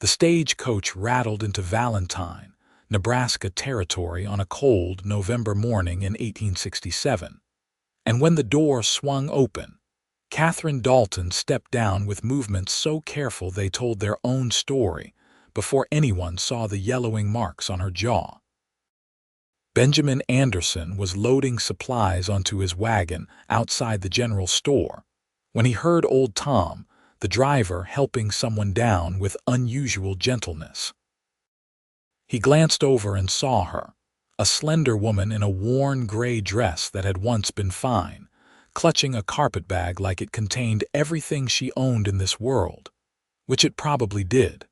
The stagecoach rattled into Valentine, Nebraska territory on a cold November morning in 1867. And when the door swung open, Catherine Dalton stepped down with movements so careful they told their own story before anyone saw the yellowing marks on her jaw. Benjamin Anderson was loading supplies onto his wagon outside the general store when he heard old Tom, the driver, helping someone down with unusual gentleness. He glanced over and saw her, a slender woman in a worn gray dress that had once been fine, clutching a carpetbag like it contained everything she owned in this world, which it probably did.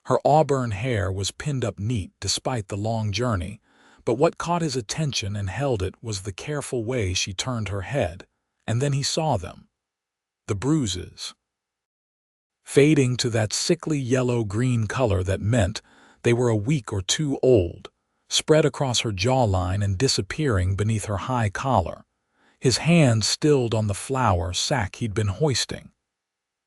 Her auburn hair was pinned up neat despite the long journey, but what caught his attention and held it was the careful way she turned her head, and then he saw them. The bruises. Fading to that sickly yellow-green color that meant they were a week or two old, spread across her jawline and disappearing beneath her high collar, his hands stilled on the flour sack he'd been hoisting.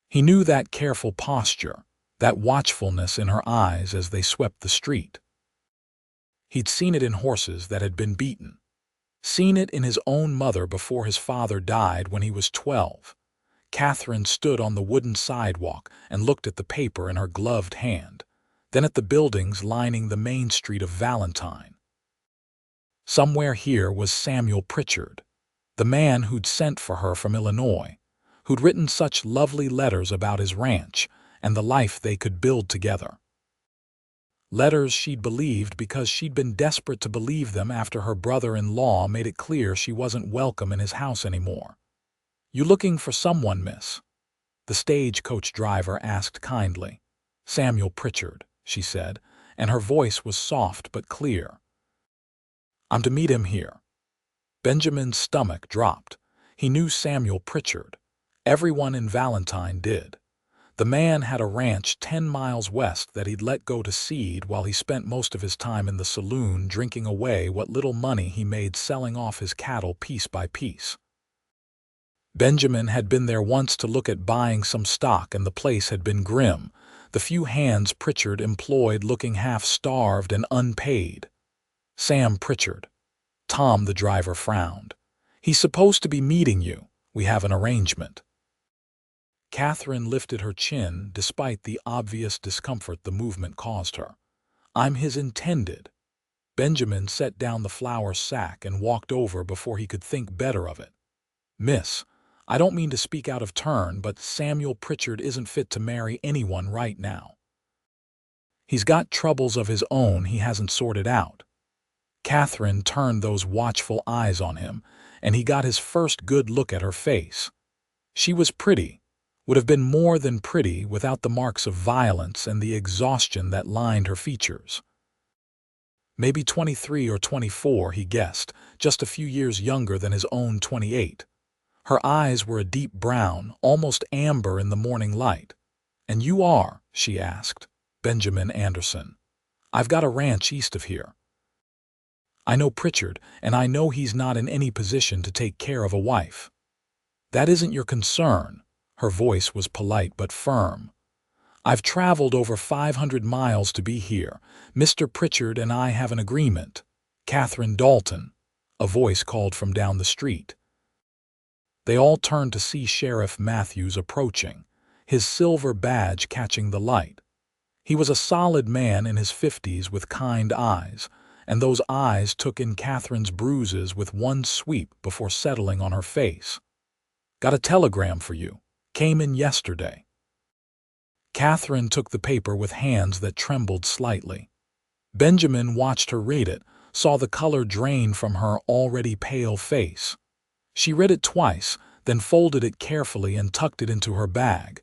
He knew that careful posture, that watchfulness in her eyes as they swept the street. He'd seen it in horses that had been beaten, seen it in his own mother before his father died when he was 12. Catherine stood on the wooden sidewalk and looked at the paper in her gloved hand, then at the buildings lining the main street of Valentine. Somewhere here was Samuel Pritchard, the man who'd sent for her from Illinois, who'd written such lovely letters about his ranch and the life they could build together. Letters she'd believed because she'd been desperate to believe them after her brother-in-law made it clear she wasn't welcome in his house anymore. "You looking for someone, miss?" the stagecoach driver asked kindly. "Samuel Pritchard," she said, and her voice was soft but clear. "I'm to meet him here." Benjamin's stomach dropped. He knew Samuel Pritchard. Everyone in Valentine did. The man had a ranch 10 miles west that he'd let go to seed while he spent most of his time in the saloon drinking away what little money he made selling off his cattle piece by piece. Benjamin had been there once to look at buying some stock, and the place had been grim, the few hands Pritchard employed looking half-starved and unpaid. "Sam Pritchard." Tom, the driver, frowned. "He's supposed to be meeting you. We have an arrangement." Catherine lifted her chin despite the obvious discomfort the movement caused her. "I'm his intended." Benjamin set down the flour sack and walked over before he could think better of it. "Miss, I don't mean to speak out of turn, but Samuel Pritchard isn't fit to marry anyone right now. He's got troubles of his own he hasn't sorted out." Catherine turned those watchful eyes on him, and he got his first good look at her face. She was pretty, would have been more than pretty without the marks of violence and the exhaustion that lined her features. Maybe 23 or 24, he guessed, just a few years younger than his own 28. Her eyes were a deep brown, almost amber in the morning light. "And you are," she asked, "Benjamin Anderson." "I've got a ranch east of here." "I know Pritchard, and I know he's not in any position to take care of a wife." "That isn't your concern." Her voice was polite but firm. "I've traveled over 500 miles to be here. Mr. Pritchard and I have an agreement." "Catherine Dalton," a voice called from down the street. They all turned to see Sheriff Matthews approaching, his silver badge catching the light. He was a solid man in his 50s with kind eyes, and those eyes took in Catherine's bruises with one sweep before settling on her face. "Got a telegram for you. Came in yesterday." Catherine took the paper with hands that trembled slightly. Benjamin watched her read it, saw the color drain from her already pale face. She read it twice, then folded it carefully and tucked it into her bag.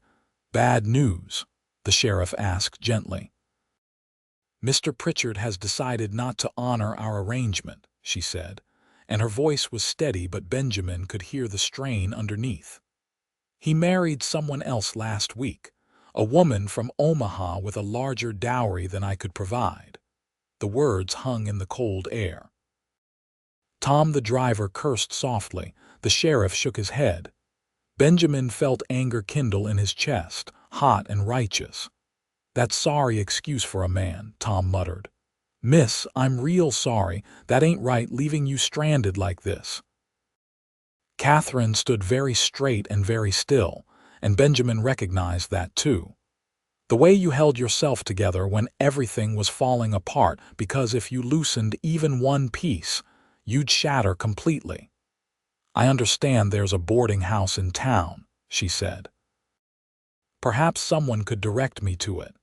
"Bad news?" the sheriff asked gently. "Mr. Pritchard has decided not to honor our arrangement," she said, and her voice was steady, but Benjamin could hear the strain underneath. "He married someone else last week, a woman from Omaha with a larger dowry than I could provide." The words hung in the cold air. Tom, the driver, cursed softly. The sheriff shook his head. Benjamin felt anger kindle in his chest, hot and righteous. That sorry excuse for a man, Tom muttered. Miss, I'm real sorry. That ain't right, leaving you stranded like this. Catherine stood very straight and very still, and Benjamin recognized that too. The way you held yourself together when everything was falling apart, because if you loosened even one piece, you'd shatter completely. I understand there's a boarding house in town, she said. Perhaps someone could direct me to it.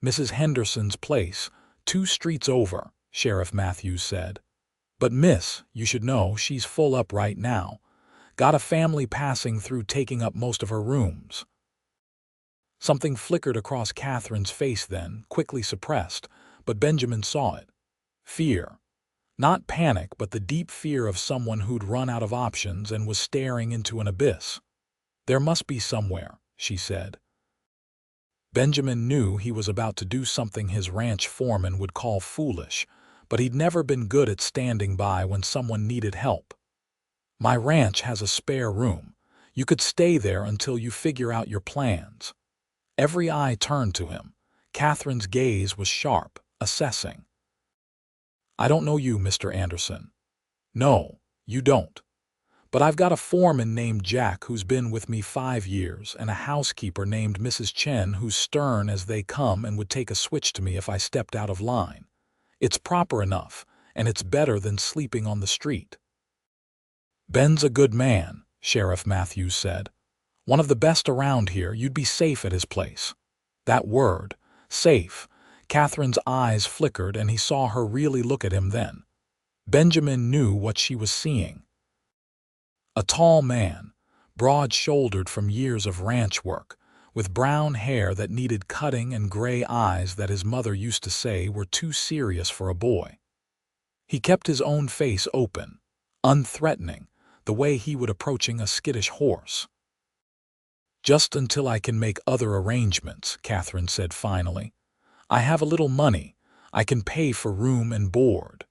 Mrs. Henderson's place, 2 streets over, Sheriff Matthews said. But miss, you should know she's full up right now. Got a family passing through taking up most of her rooms. Something flickered across Catherine's face then, quickly suppressed, but Benjamin saw it. Fear. Not panic, but the deep fear of someone who'd run out of options and was staring into an abyss. There must be somewhere, she said. Benjamin knew he was about to do something his ranch foreman would call foolish, but he'd never been good at standing by when someone needed help. My ranch has a spare room. You could stay there until you figure out your plans. Every eye turned to him. Catherine's gaze was sharp, assessing. I don't know you, Mr. Anderson. No, you don't. But I've got a foreman named Jack who's been with me 5 years and a housekeeper named Mrs. Chen who's stern as they come and would take a switch to me if I stepped out of line. It's proper enough, and it's better than sleeping on the street. Ben's a good man, Sheriff Matthews said. One of the best around here. You'd be safe at his place. That word, safe. Catherine's eyes flickered and he saw her really look at him then. Benjamin knew what she was seeing. A tall man, broad-shouldered from years of ranch work, with brown hair that needed cutting and gray eyes that his mother used to say were too serious for a boy. He kept his own face open, unthreatening, the way he would approaching a skittish horse. Just until I can make other arrangements, Catherine said finally. I have a little money. I can pay for room and board.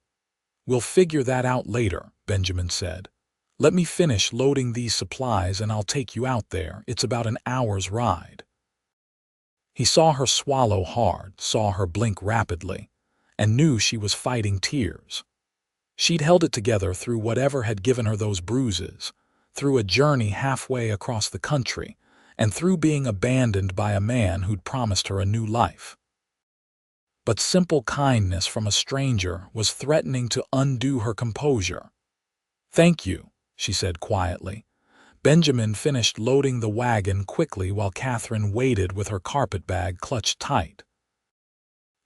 We'll figure that out later, Benjamin said. Let me finish loading these supplies and I'll take you out there. It's about an hour's ride. He saw her swallow hard, saw her blink rapidly, and knew she was fighting tears. She'd held it together through whatever had given her those bruises, through a journey halfway across the country, and through being abandoned by a man who'd promised her a new life. But simple kindness from a stranger was threatening to undo her composure. Thank you, she said quietly. Benjamin finished loading the wagon quickly while Catherine waited with her carpetbag clutched tight.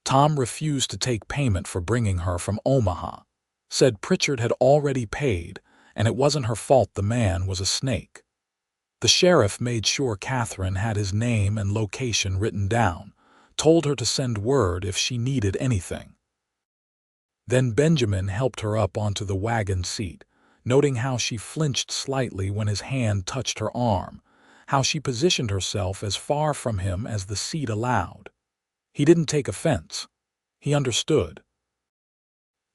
Tom refused to take payment for bringing her from Omaha, said Pritchard had already paid, and it wasn't her fault the man was a snake. The sheriff made sure Catherine had his name and location written down, told her to send word if she needed anything. Then Benjamin helped her up onto the wagon seat, noting how she flinched slightly when his hand touched her arm, how she positioned herself as far from him as the seat allowed. He didn't take offense. He understood.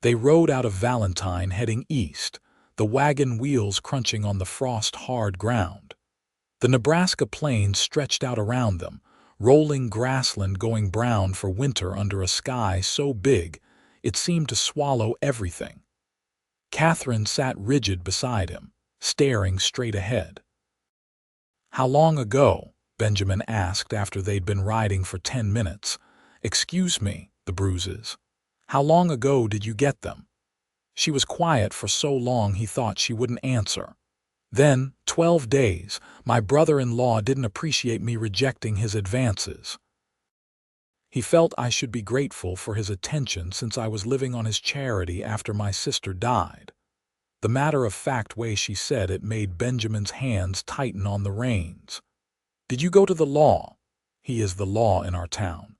They rode out of Valentine heading east, the wagon wheels crunching on the frost-hard ground. The Nebraska plains stretched out around them, rolling grassland going brown for winter under a sky so big it seemed to swallow everything. Catherine sat rigid beside him, staring straight ahead. How long ago? Benjamin asked after they'd been riding for 10 minutes. Excuse me, the Bruises. How long ago did you get them? She was quiet for so long he thought she wouldn't answer. Then, 12 days, my brother-in-law didn't appreciate me rejecting his advances. He felt I should be grateful for his attention since I was living on his charity after my sister died. The matter-of-fact way she said it made Benjamin's hands tighten on the reins. Did you go to the law? He is the law in our town.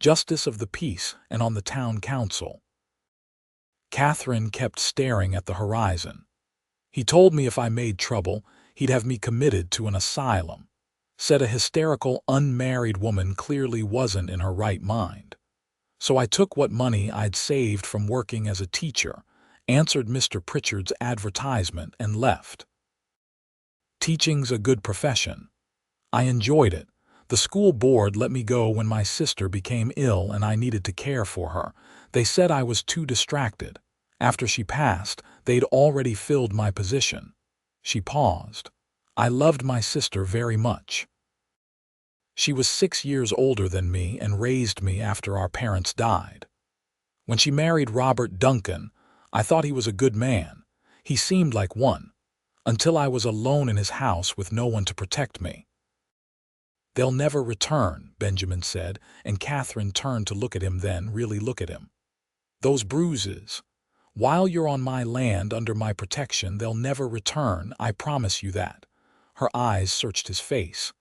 Justice of the peace and on the town council. Catherine kept staring at the horizon. He told me if I made trouble, he'd have me committed to an asylum. Said a hysterical, unmarried woman clearly wasn't in her right mind. So I took what money I'd saved from working as a teacher, answered Mr. Pritchard's advertisement, and left. Teaching's a good profession. I enjoyed it. The school board let me go when my sister became ill and I needed to care for her. They said I was too distracted. After she passed, they'd already filled my position." She paused. "I loved my sister very much. She was 6 years older than me and raised me after our parents died. When she married Robert Duncan, I thought he was a good man. He seemed like one, until I was alone in his house with no one to protect me." "They'll never return," Benjamin said, and Catherine turned to look at him, then really look at him. "Those bruises. While you're on my land under my protection, they'll never return, I promise you that." Her eyes searched his face.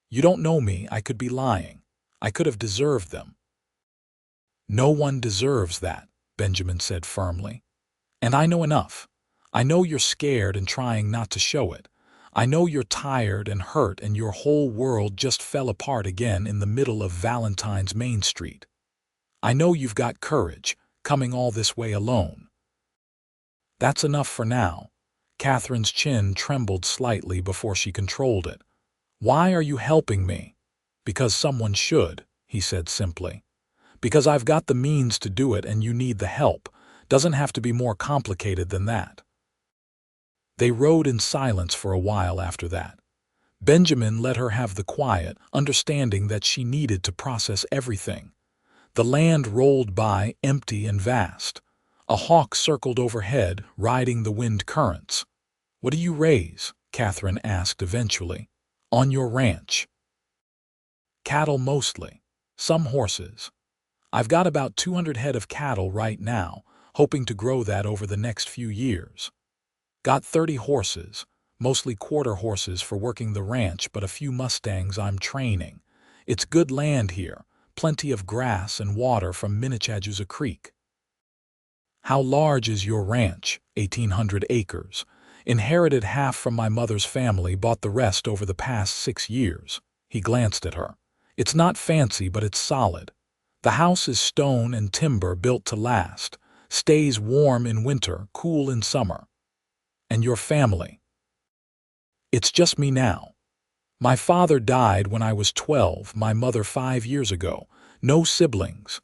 "You don't know me, I could be lying. I could have deserved them." "No one deserves that," Benjamin said firmly. "And I know enough. I know you're scared and trying not to show it. I know you're tired and hurt and your whole world just fell apart again in the middle of Valentine's Main Street. I know you've got courage, coming all this way alone." "That's enough for now." Catherine's chin trembled slightly before she controlled it. "Why are you helping me?" "Because someone should," he said simply. "Because I've got the means to do it and you need the help. Doesn't have to be more complicated than that." They rode in silence for a while after that. Benjamin let her have the quiet, understanding that she needed to process everything. The land rolled by, empty and vast. A hawk circled overhead, riding the wind currents. "What do you raise?" Catherine asked eventually. "On your ranch?" "Cattle mostly. Some horses. I've got about 200 head of cattle right now, hoping to grow that over the next few years. Got 30 horses, mostly quarter horses for working the ranch, but a few Mustangs I'm training. It's good land here, plenty of grass and water from Minnechajusa Creek." "How large is your ranch?" 1,800 acres. "Inherited half from my mother's family, bought the rest over the past 6 years. He glanced at her. "It's not fancy, but it's solid. The house is stone and timber built to last. Stays warm in winter, cool in summer." "And your family?" "It's just me now. My father died when I was 12, my mother 5 years ago. No siblings.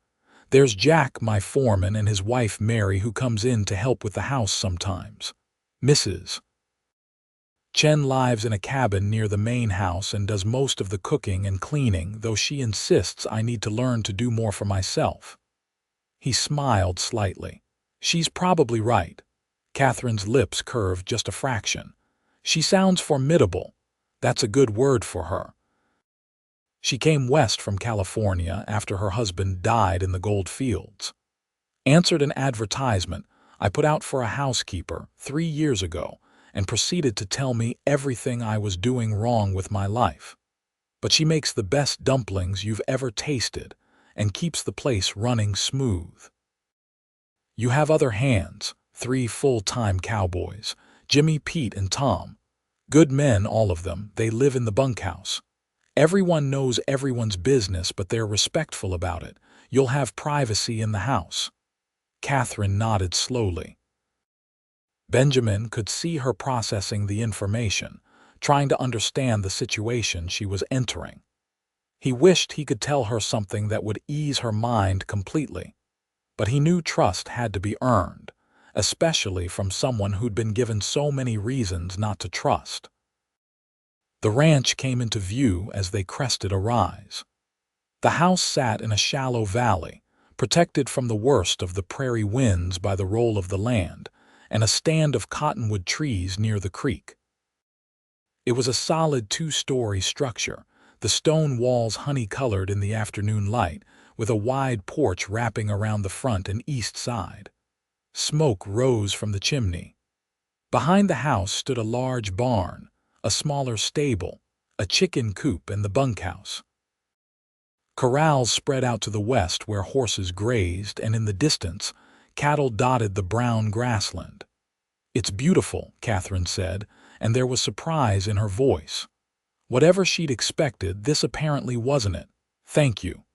There's Jack, my foreman, and his wife Mary, who comes in to help with the house sometimes. Mrs. Chen lives in a cabin near the main house and does most of the cooking and cleaning, though she insists I need to learn to do more for myself." He smiled slightly. "She's probably right." Catherine's lips curved just a fraction. "She sounds formidable. That's a good word for her. She came west from California after her husband died in the gold fields. Answered an advertisement I put out for a housekeeper 3 years ago and proceeded to tell me everything I was doing wrong with my life. But she makes the best dumplings you've ever tasted and keeps the place running smooth. You have other hands, 3 full-time cowboys, Jimmy, Pete, and Tom. Good men, all of them. They live in the bunkhouse. Everyone knows everyone's business, but they're respectful about it. You'll have privacy in the house." Catherine nodded slowly. Benjamin could see her processing the information, trying to understand the situation she was entering. He wished he could tell her something that would ease her mind completely, but he knew trust had to be earned, especially from someone who'd been given so many reasons not to trust. The ranch came into view as they crested a rise. The house sat in a shallow valley, protected from the worst of the prairie winds by the roll of the land, and a stand of cottonwood trees near the creek. It was a solid 2-story structure, the stone walls honey-colored in the afternoon light, with a wide porch wrapping around the front and east side. Smoke rose from the chimney. Behind the house stood a large barn, a smaller stable, a chicken coop, and the bunkhouse. Corrals spread out to the west where horses grazed, and in the distance, cattle dotted the brown grassland. "It's beautiful," Catherine said, and there was surprise in her voice. Whatever she'd expected, this apparently wasn't it. "Thank you.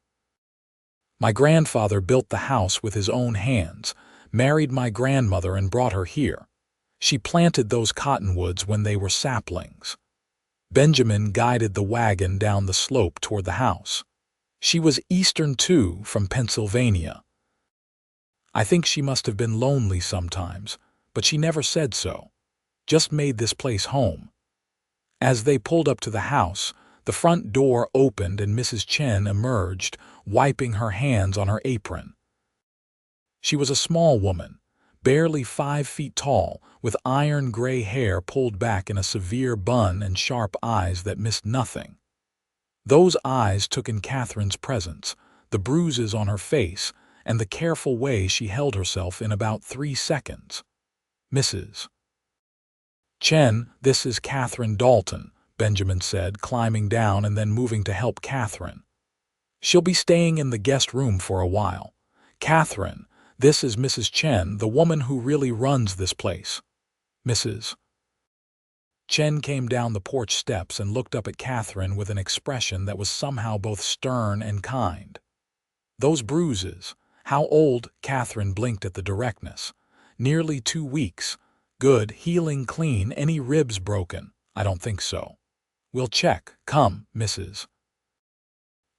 My grandfather built the house with his own hands, married my grandmother and brought her here. She planted those cottonwoods when they were saplings." Benjamin guided the wagon down the slope toward the house. She was Eastern too, from Pennsylvania. I think she must have been lonely sometimes, but she never said so. Just made this place home. As they pulled up to the house, the front door opened and Mrs. Chen emerged, wiping her hands on her apron. She was a small woman, barely 5 feet tall, with iron gray hair pulled back in a severe bun and sharp eyes that missed nothing. Those eyes took in Catherine's presence, the bruises on her face, and the careful way she held herself in about 3 seconds. "Mrs. Chen, this is Catherine Dalton," Benjamin said, climbing down and then moving to help Catherine. "She'll be staying in the guest room for a while. Catherine, this is Mrs. Chen, the woman who really runs this place." Mrs. Chen came down the porch steps and looked up at Catherine with an expression that was somehow both stern and kind. "Those bruises, how old?" Catherine blinked at the directness. "Nearly 2 weeks. Good, healing clean. Any ribs broken?" "I don't think so." "We'll check. Come, Mrs.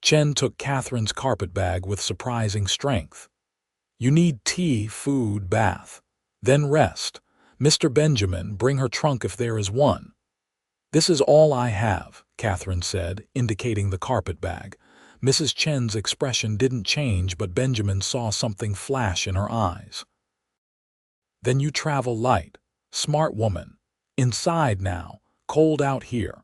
Chen took Catherine's carpet bag with surprising strength. "You need tea, food, bath. Then rest. Mr. Benjamin, bring her trunk if there is one." "This is all I have," Catherine said, indicating the carpet bag. Mrs. Chen's expression didn't change, but Benjamin saw something flash in her eyes. "Then you travel light. Smart woman. Inside now. Cold out here."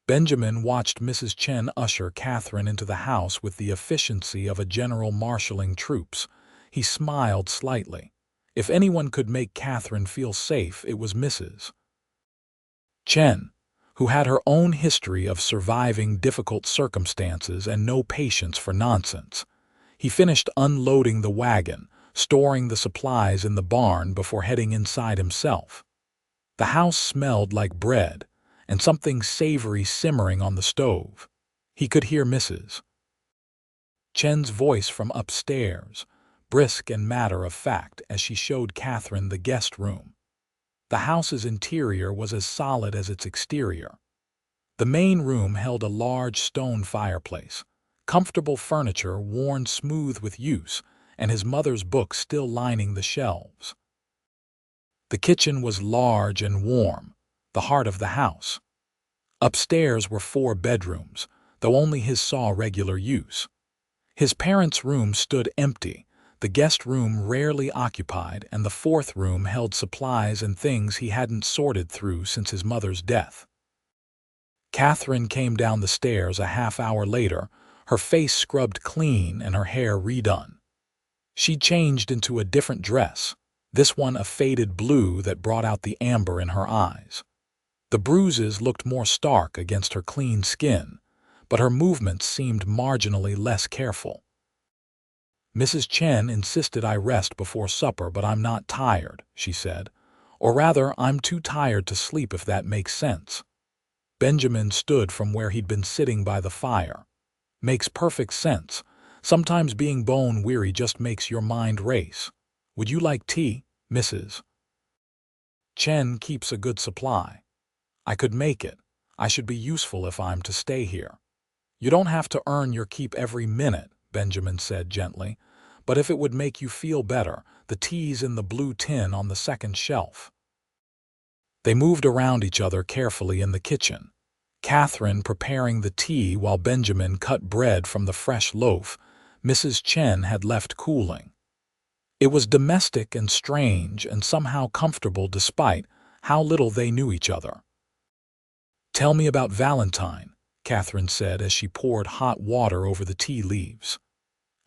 Benjamin watched Mrs. Chen usher Catherine into the house with the efficiency of a general marshalling troops. He smiled slightly. If anyone could make Catherine feel safe, it was Mrs. Chen, who had her own history of surviving difficult circumstances and no patience for nonsense. He finished unloading the wagon, storing the supplies in the barn before heading inside himself. The house smelled like bread, and something savory simmering on the stove. He could hear Mrs. Chen's voice from upstairs, brisk and matter-of-fact, as she showed Catherine the guest room. The house's interior was as solid as its exterior. The main room held a large stone fireplace, comfortable furniture worn smooth with use, and his mother's books still lining the shelves. The kitchen was large and warm, the heart of the house. Upstairs were 4 bedrooms, though only his saw regular use. His parents' room stood empty, the guest room rarely occupied, and the 4th room held supplies and things he hadn't sorted through since his mother's death. Catherine came down the stairs a half-hour later, her face scrubbed clean and her hair redone. She changed into a different dress, this one a faded blue that brought out the amber in her eyes. The bruises looked more stark against her clean skin, but her movements seemed marginally less careful. "Mrs. Chen insisted I rest before supper, but I'm not tired," she said. "Or rather, I'm too tired to sleep, if that makes sense." Benjamin stood from where he'd been sitting by the fire. "Makes perfect sense. Sometimes being bone-weary just makes your mind race. Would you like tea, Mrs. Chen keeps a good supply. I could make it. I should be useful if I'm to stay here." "You don't have to earn your keep every minute," Benjamin said gently. "But if it would make you feel better, the tea's in the blue tin on the 2nd shelf." They moved around each other carefully in the kitchen, Catherine preparing the tea while Benjamin cut bread from the fresh loaf Mrs. Chen had left cooling. It was domestic and strange and somehow comfortable despite how little they knew each other. "Tell me about Valentine," Catherine said as she poured hot water over the tea leaves.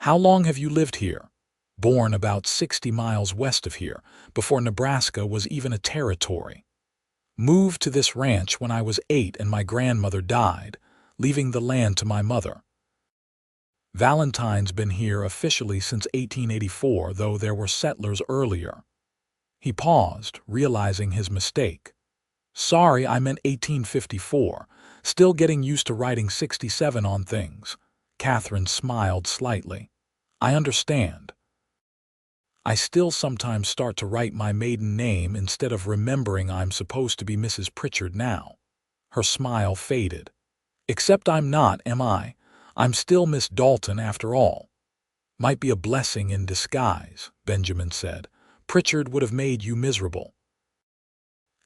"How long have you lived here?" "Born about 60 miles west of here, before Nebraska was even a territory. Moved to this ranch when I was 8 and my grandmother died, leaving the land to my mother. Valentine's been here officially since 1884, though there were settlers earlier." He paused, realizing his mistake. "Sorry, I meant 1854. Still getting used to writing 67 on things." Catherine smiled slightly. "I understand. I still sometimes start to write my maiden name instead of remembering I'm supposed to be Mrs. Pritchard now." Her smile faded. "Except I'm not, am I? I'm still Miss Dalton after all." "Might be a blessing in disguise," Benjamin said. "Pritchard would have made you miserable."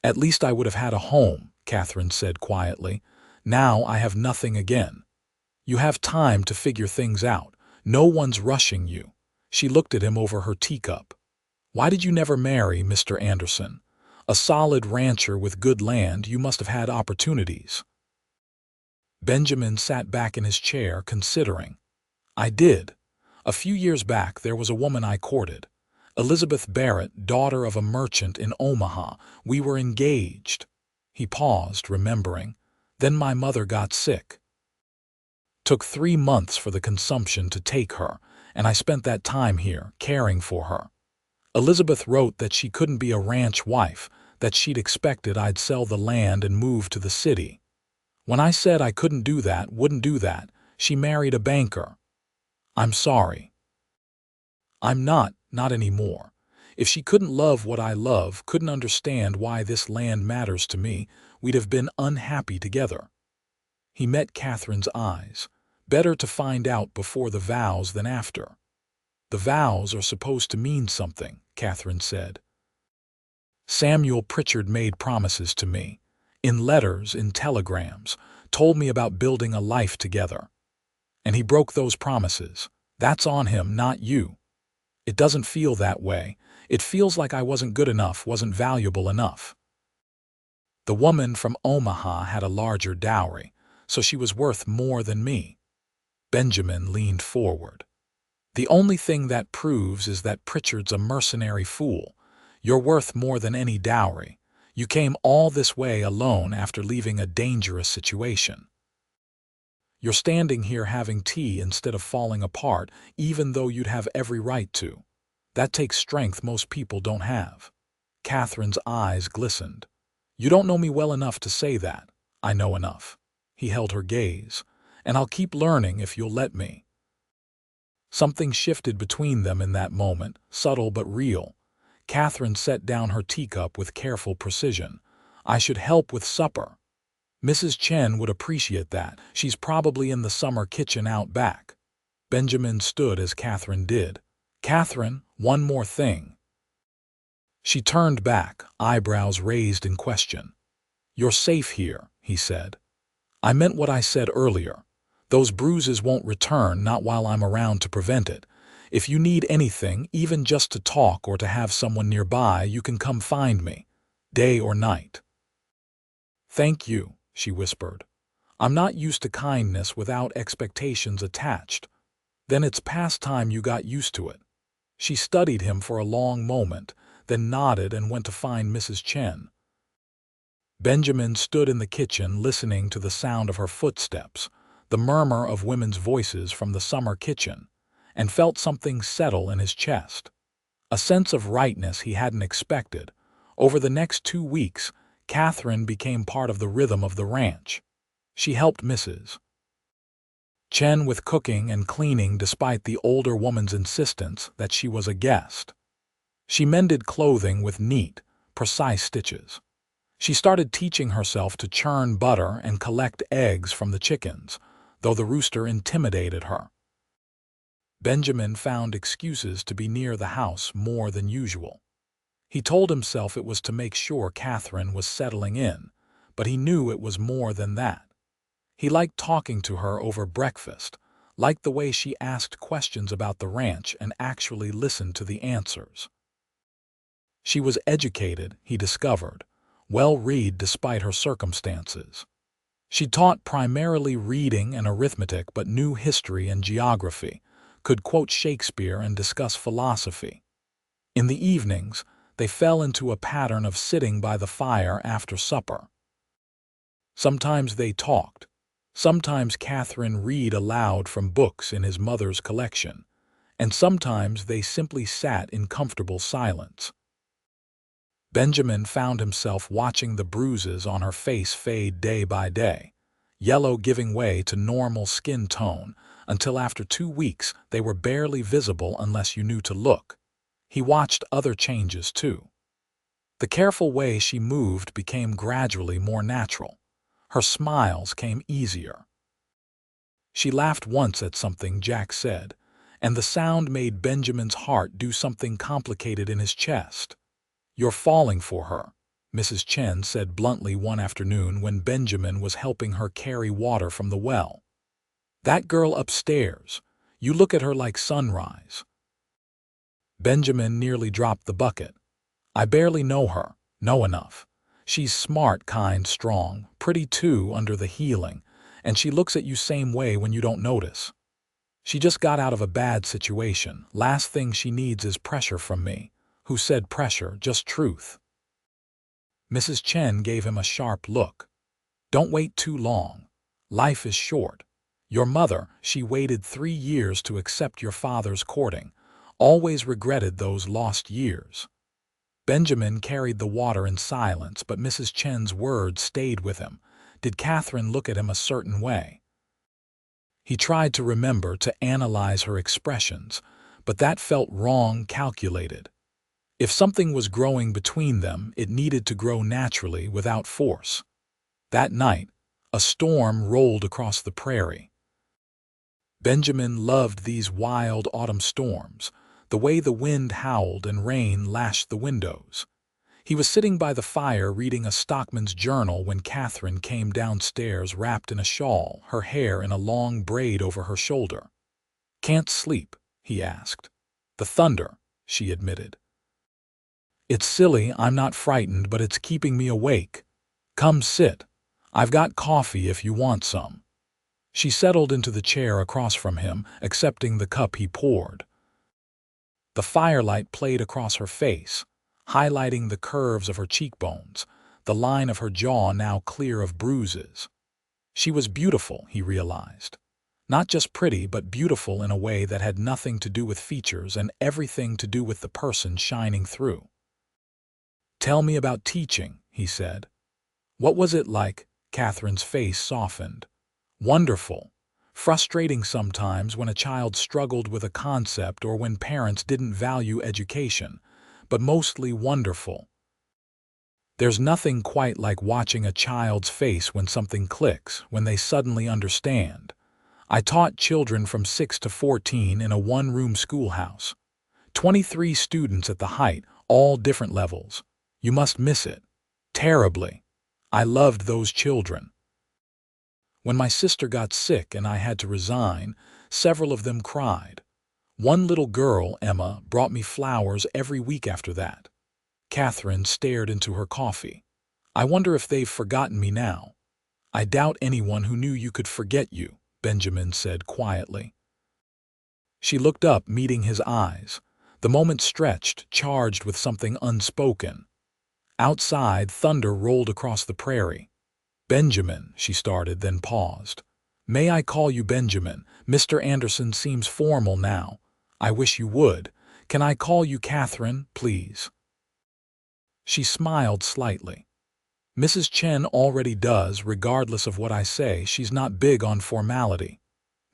"At least I would have had a home," Catherine said quietly. "Now I have nothing again." "You have time to figure things out. No one's rushing you." She looked at him over her teacup. "Why did you never marry, Mr. Anderson? A solid rancher with good land, you must have had opportunities." Benjamin sat back in his chair, considering. "I did. A few years back there was a woman I courted. Elizabeth Barrett, daughter of a merchant in Omaha. We were engaged." He paused, remembering. "Then my mother got sick. Took 3 months for the consumption to take her, and I spent that time here, caring for her. Elizabeth wrote that she couldn't be a ranch wife, that she'd expected I'd sell the land and move to the city. When I said I couldn't do that, wouldn't do that, she married a banker. I'm sorry. I'm not anymore. If she couldn't love what I love, couldn't understand why this land matters to me, we'd have been unhappy together." He met Catherine's eyes. "Better to find out before the vows than after." "The vows are supposed to mean something," Catherine said. "Samuel Pritchard made promises to me. In letters, in telegrams, told me about building a life together. And he broke those promises. That's on him, not you. It doesn't feel that way. It feels like I wasn't good enough, wasn't valuable enough." "The woman from Omaha had a larger dowry, so she was worth more than me." Benjamin leaned forward. "The only thing that proves is that Pritchard's a mercenary fool. You're worth more than any dowry. You came all this way alone after leaving a dangerous situation. You're standing here having tea instead of falling apart, even though you'd have every right to. That takes strength most people don't have." Catherine's eyes glistened. "You don't know me well enough to say that. I know enough." He held her gaze. "And I'll keep learning if you'll let me." Something shifted between them in that moment, subtle but real. Catherine set down her teacup with careful precision. "I should help with supper. Mrs. Chen would appreciate that. She's probably in the summer kitchen out back." Benjamin stood as Catherine did. "Catherine, one more thing." She turned back, eyebrows raised in question. "You're safe here," he said. "I meant what I said earlier. Those bruises won't return, not while I'm around to prevent it. If you need anything, even just to talk or to have someone nearby, you can come find me, day or night." "Thank you," she whispered. "I'm not used to kindness without expectations attached." "Then it's past time you got used to it." She studied him for a long moment, then nodded and went to find Mrs. Chen. Benjamin stood in the kitchen listening to the sound of her footsteps, the murmur of women's voices from the summer kitchen, and felt something settle in his chest. A sense of rightness he hadn't expected. Over the next 2 weeks, Catherine became part of the rhythm of the ranch. She helped Mrs. Chen with cooking and cleaning despite the older woman's insistence that she was a guest. She mended clothing with neat, precise stitches. She started teaching herself to churn butter and collect eggs from the chickens, though the rooster intimidated her. Benjamin found excuses to be near the house more than usual. He told himself it was to make sure Catherine was settling in, but he knew it was more than that. He liked talking to her over breakfast, liked the way she asked questions about the ranch and actually listened to the answers. She was educated, he discovered, well-read despite her circumstances. She taught primarily reading and arithmetic but knew history and geography, could quote Shakespeare and discuss philosophy. In the evenings, they fell into a pattern of sitting by the fire after supper. Sometimes they talked. Sometimes Catherine read aloud from books in his mother's collection, and sometimes they simply sat in comfortable silence. Benjamin found himself watching the bruises on her face fade day by day, yellow giving way to normal skin tone, until after 2 weeks they were barely visible unless you knew to look. He watched other changes too. The careful way she moved became gradually more natural. Her smiles came easier. She laughed once at something Jack said, and the sound made Benjamin's heart do something complicated in his chest. "You're falling for her," Mrs. Chen said bluntly one afternoon when Benjamin was helping her carry water from the well. "That girl upstairs, you look at her like sunrise." Benjamin nearly dropped the bucket. "I barely know her, know enough. She's smart, kind, strong, pretty too under the healing, and she looks at you same way when you don't notice. She just got out of a bad situation. Last thing she needs is pressure from me." "Who said pressure? Just truth." Mrs. Chen gave him a sharp look. "Don't wait too long. Life is short. Your mother, she waited 3 years to accept your father's courting, always regretted those lost years." Benjamin carried the water in silence, but Mrs. Chen's words stayed with him. Did Catherine look at him a certain way? He tried to remember, to analyze her expressions, but that felt wrong, calculated. If something was growing between them, it needed to grow naturally, without force. That night, a storm rolled across the prairie. Benjamin loved these wild autumn storms, the way the wind howled and rain lashed the windows. He was sitting by the fire reading a stockman's journal when Catherine came downstairs wrapped in a shawl, her hair in a long braid over her shoulder. "Can't sleep?" he asked. "The thunder," she admitted. "It's silly, I'm not frightened, but it's keeping me awake. Come sit. I've got coffee if you want some." She settled into the chair across from him, accepting the cup he poured. The firelight played across her face, highlighting the curves of her cheekbones, the line of her jaw now clear of bruises. She was beautiful, he realized. Not just pretty, but beautiful in a way that had nothing to do with features and everything to do with the person shining through. "Tell me about teaching," he said. "What was it like?" Catherine's face softened. "Wonderful. Frustrating sometimes when a child struggled with a concept or when parents didn't value education, but mostly wonderful. There's nothing quite like watching a child's face when something clicks, when they suddenly understand. I taught children from 6 to 14 in a one-room schoolhouse. 23 students at the height, all different levels. You must miss it. Terribly. I loved those children. When my sister got sick and I had to resign, several of them cried. One little girl, Emma, brought me flowers every week after that." Catherine stared into her coffee. "I wonder if they've forgotten me now." "I doubt anyone who knew you could forget you," Benjamin said quietly. She looked up, meeting his eyes. The moment stretched, charged with something unspoken. Outside, thunder rolled across the prairie. "Benjamin," she started, then paused. "May I call you Benjamin? Mr. Anderson seems formal now. I wish you would. Can I call you Catherine, please?" She smiled slightly. "Mrs. Chen already does, regardless of what I say. She's not big on formality."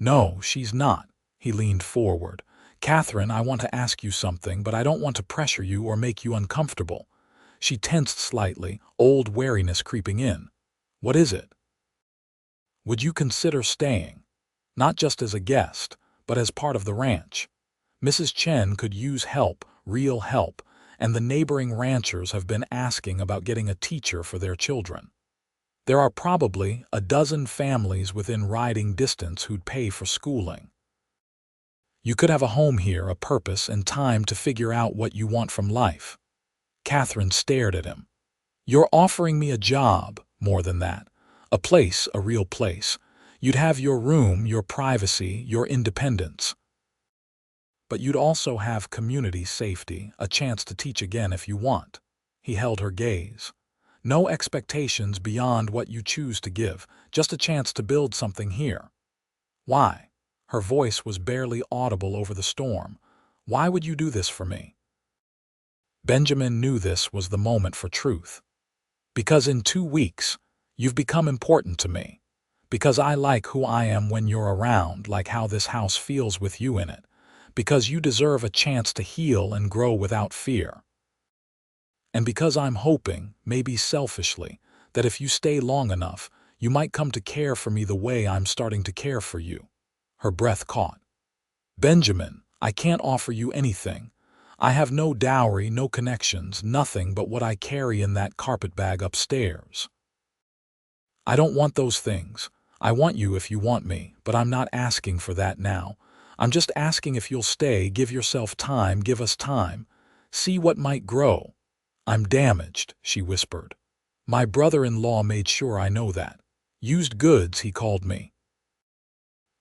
"No, she's not." He leaned forward. "Catherine, I want to ask you something, but I don't want to pressure you or make you uncomfortable." She tensed slightly, old wariness creeping in. "What is it?" "Would you consider staying? Not just as a guest, but as part of the ranch. Mrs. Chen could use help, real help, and the neighboring ranchers have been asking about getting a teacher for their children. There are probably a dozen families within riding distance who'd pay for schooling. You could have a home here, a purpose, and time to figure out what you want from life." Catherine stared at him. "You're offering me a job, more than that. A place, a real place. You'd have your room, your privacy, your independence. But you'd also have community safety, a chance to teach again if you want." He held her gaze. "No expectations beyond what you choose to give, just a chance to build something here." "Why?" Her voice was barely audible over the storm. "Why would you do this for me?" Benjamin knew this was the moment for truth. "Because in 2 weeks, you've become important to me. Because I like who I am when you're around, like how this house feels with you in it. Because you deserve a chance to heal and grow without fear. And because I'm hoping, maybe selfishly, that if you stay long enough, You might come to care for me the way I'm starting to care for you." Her breath caught. "Benjamin, I can't offer you anything. I have no dowry, no connections, nothing but what I carry in that carpetbag upstairs. I don't want those things. I want you if you want me, but I'm not asking for that now. I'm just asking if you'll stay, give yourself time, give us time. See what might grow." "I'm damaged," she whispered. "My brother-in-law made sure I know that. Used goods, he called me."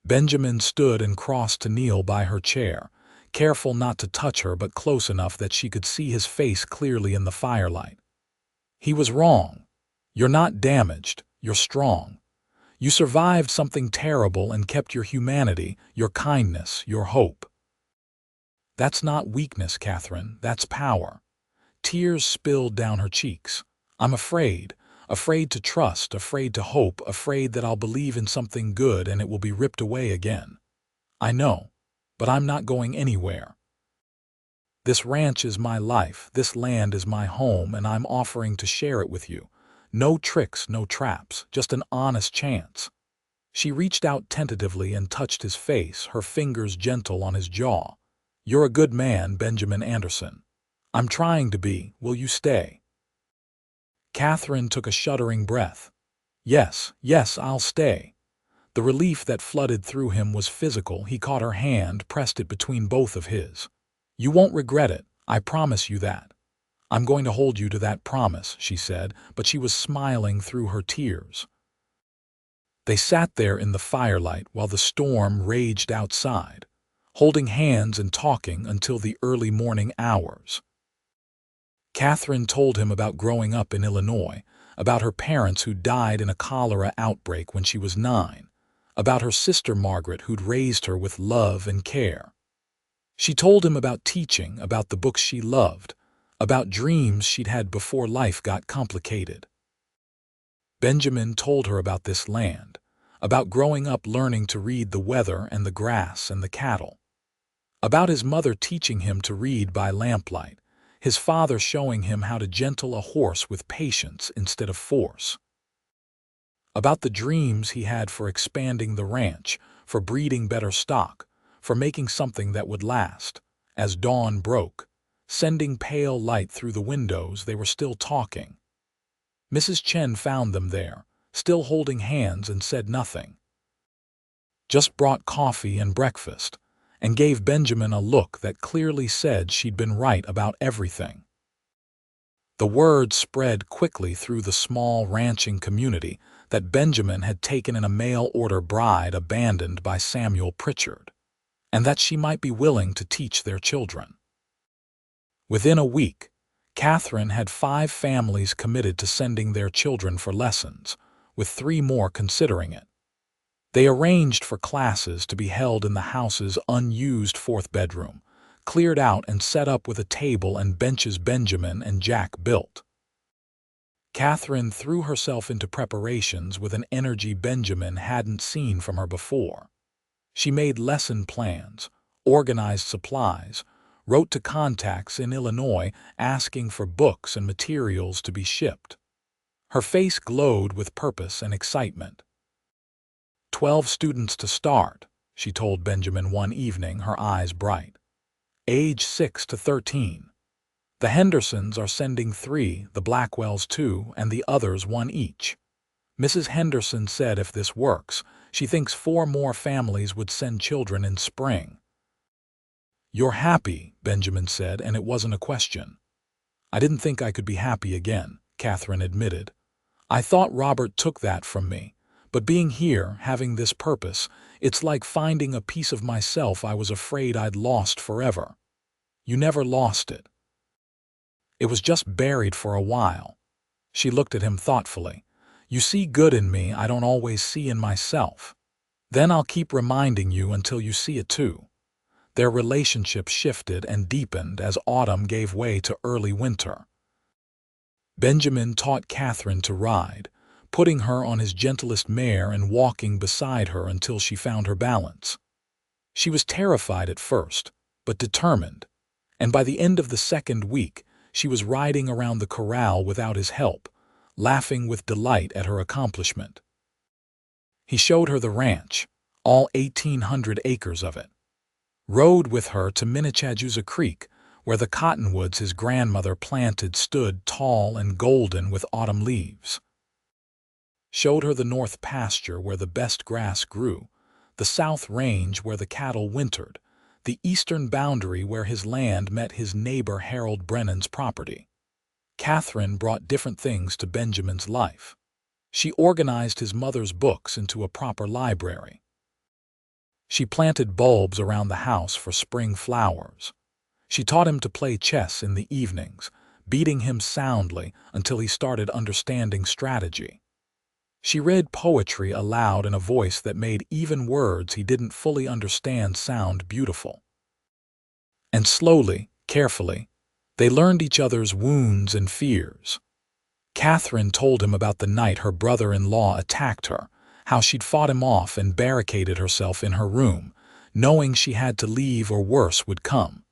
Benjamin stood and crossed to kneel by her chair, careful not to touch her but close enough that she could see his face clearly in the firelight. "He was wrong. You're not damaged, you're strong. You survived something terrible and kept your humanity, your kindness, your hope. That's not weakness, Catherine, that's power." Tears spilled down her cheeks. "I'm afraid to trust, afraid to hope, afraid that I'll believe in something good and it will be ripped away again. I know, but I'm not going anywhere. This ranch is my life, this land is my home, and I'm offering to share it with you. No tricks, no traps, just an honest chance." She reached out tentatively and touched his face, her fingers gentle on his jaw. "You're a good man, Benjamin Anderson. I'm trying to be. Will you stay?" Catherine took a shuddering breath. "Yes, yes, I'll stay." The relief that flooded through him was physical. He caught her hand, pressed it between both of his. "You won't regret it, I promise you that." "I'm going to hold you to that promise," she said, but she was smiling through her tears. They sat there in the firelight while the storm raged outside, holding hands and talking until the early morning hours. Catherine told him about growing up in Illinois, about her parents who died in a cholera outbreak when she was 9, about her sister Margaret who'd raised her with love and care. She told him about teaching, about the books she loved, about dreams she'd had before life got complicated. Benjamin told her about this land, about growing up learning to read the weather and the grass and the cattle, about his mother teaching him to read by lamplight, his father showing him how to gentle a horse with patience instead of force, about the dreams he had for expanding the ranch, for breeding better stock, for making something that would last. As dawn broke, sending pale light through the windows, they were still talking. Mrs. Chen found them there, still holding hands, and said nothing. Just brought coffee and breakfast, and gave Benjamin a look that clearly said she'd been right about everything. The word spread quickly through the small ranching community that Benjamin had taken in a mail-order bride abandoned by Samuel Pritchard, and that she might be willing to teach their children. Within a week, Catherine had 5 families committed to sending their children for lessons, with 3 more considering it. They arranged for classes to be held in the house's unused 4th bedroom, cleared out and set up with a table and benches Benjamin and Jack built. Catherine threw herself into preparations with an energy Benjamin hadn't seen from her before. She made lesson plans, organized supplies, wrote to contacts in Illinois asking for books and materials to be shipped. Her face glowed with purpose and excitement. 12 students to start, she told Benjamin one evening, her eyes bright. Age 6 to 13. The Hendersons are sending 3, the Blackwells 2, and the others 1 each. Mrs. Henderson said if this works, she thinks 4 more families would send children in spring. "You're happy," Benjamin said, and it wasn't a question. "I didn't think I could be happy again," Catherine admitted. "I thought Robert took that from me. But being here, having this purpose, it's like finding a piece of myself I was afraid I'd lost forever." "You never lost it. It was just buried for a while." She looked at him thoughtfully. "You see good in me I don't always see in myself. Then I'll keep reminding you until you see it too." Their relationship shifted and deepened as autumn gave way to early winter. Benjamin taught Catherine to ride, putting her on his gentlest mare and walking beside her until she found her balance. She was terrified at first, but determined, and by the end of the 2nd week, she was riding around the corral without his help, laughing with delight at her accomplishment. He showed her the ranch, all 1,800 acres of it. Rode with her to Minnechajusa Creek, where the cottonwoods his grandmother planted stood tall and golden with autumn leaves. Showed her the north pasture where the best grass grew, the south range where the cattle wintered, the eastern boundary where his land met his neighbor Harold Brennan's property. Catherine brought different things to Benjamin's life. She organized his mother's books into a proper library. She planted bulbs around the house for spring flowers. She taught him to play chess in the evenings, beating him soundly until he started understanding strategy. She read poetry aloud in a voice that made even words he didn't fully understand sound beautiful. And slowly, carefully, they learned each other's wounds and fears. Catherine told him about the night her brother-in-law attacked her, how she'd fought him off and barricaded herself in her room, knowing she had to leave or worse would come.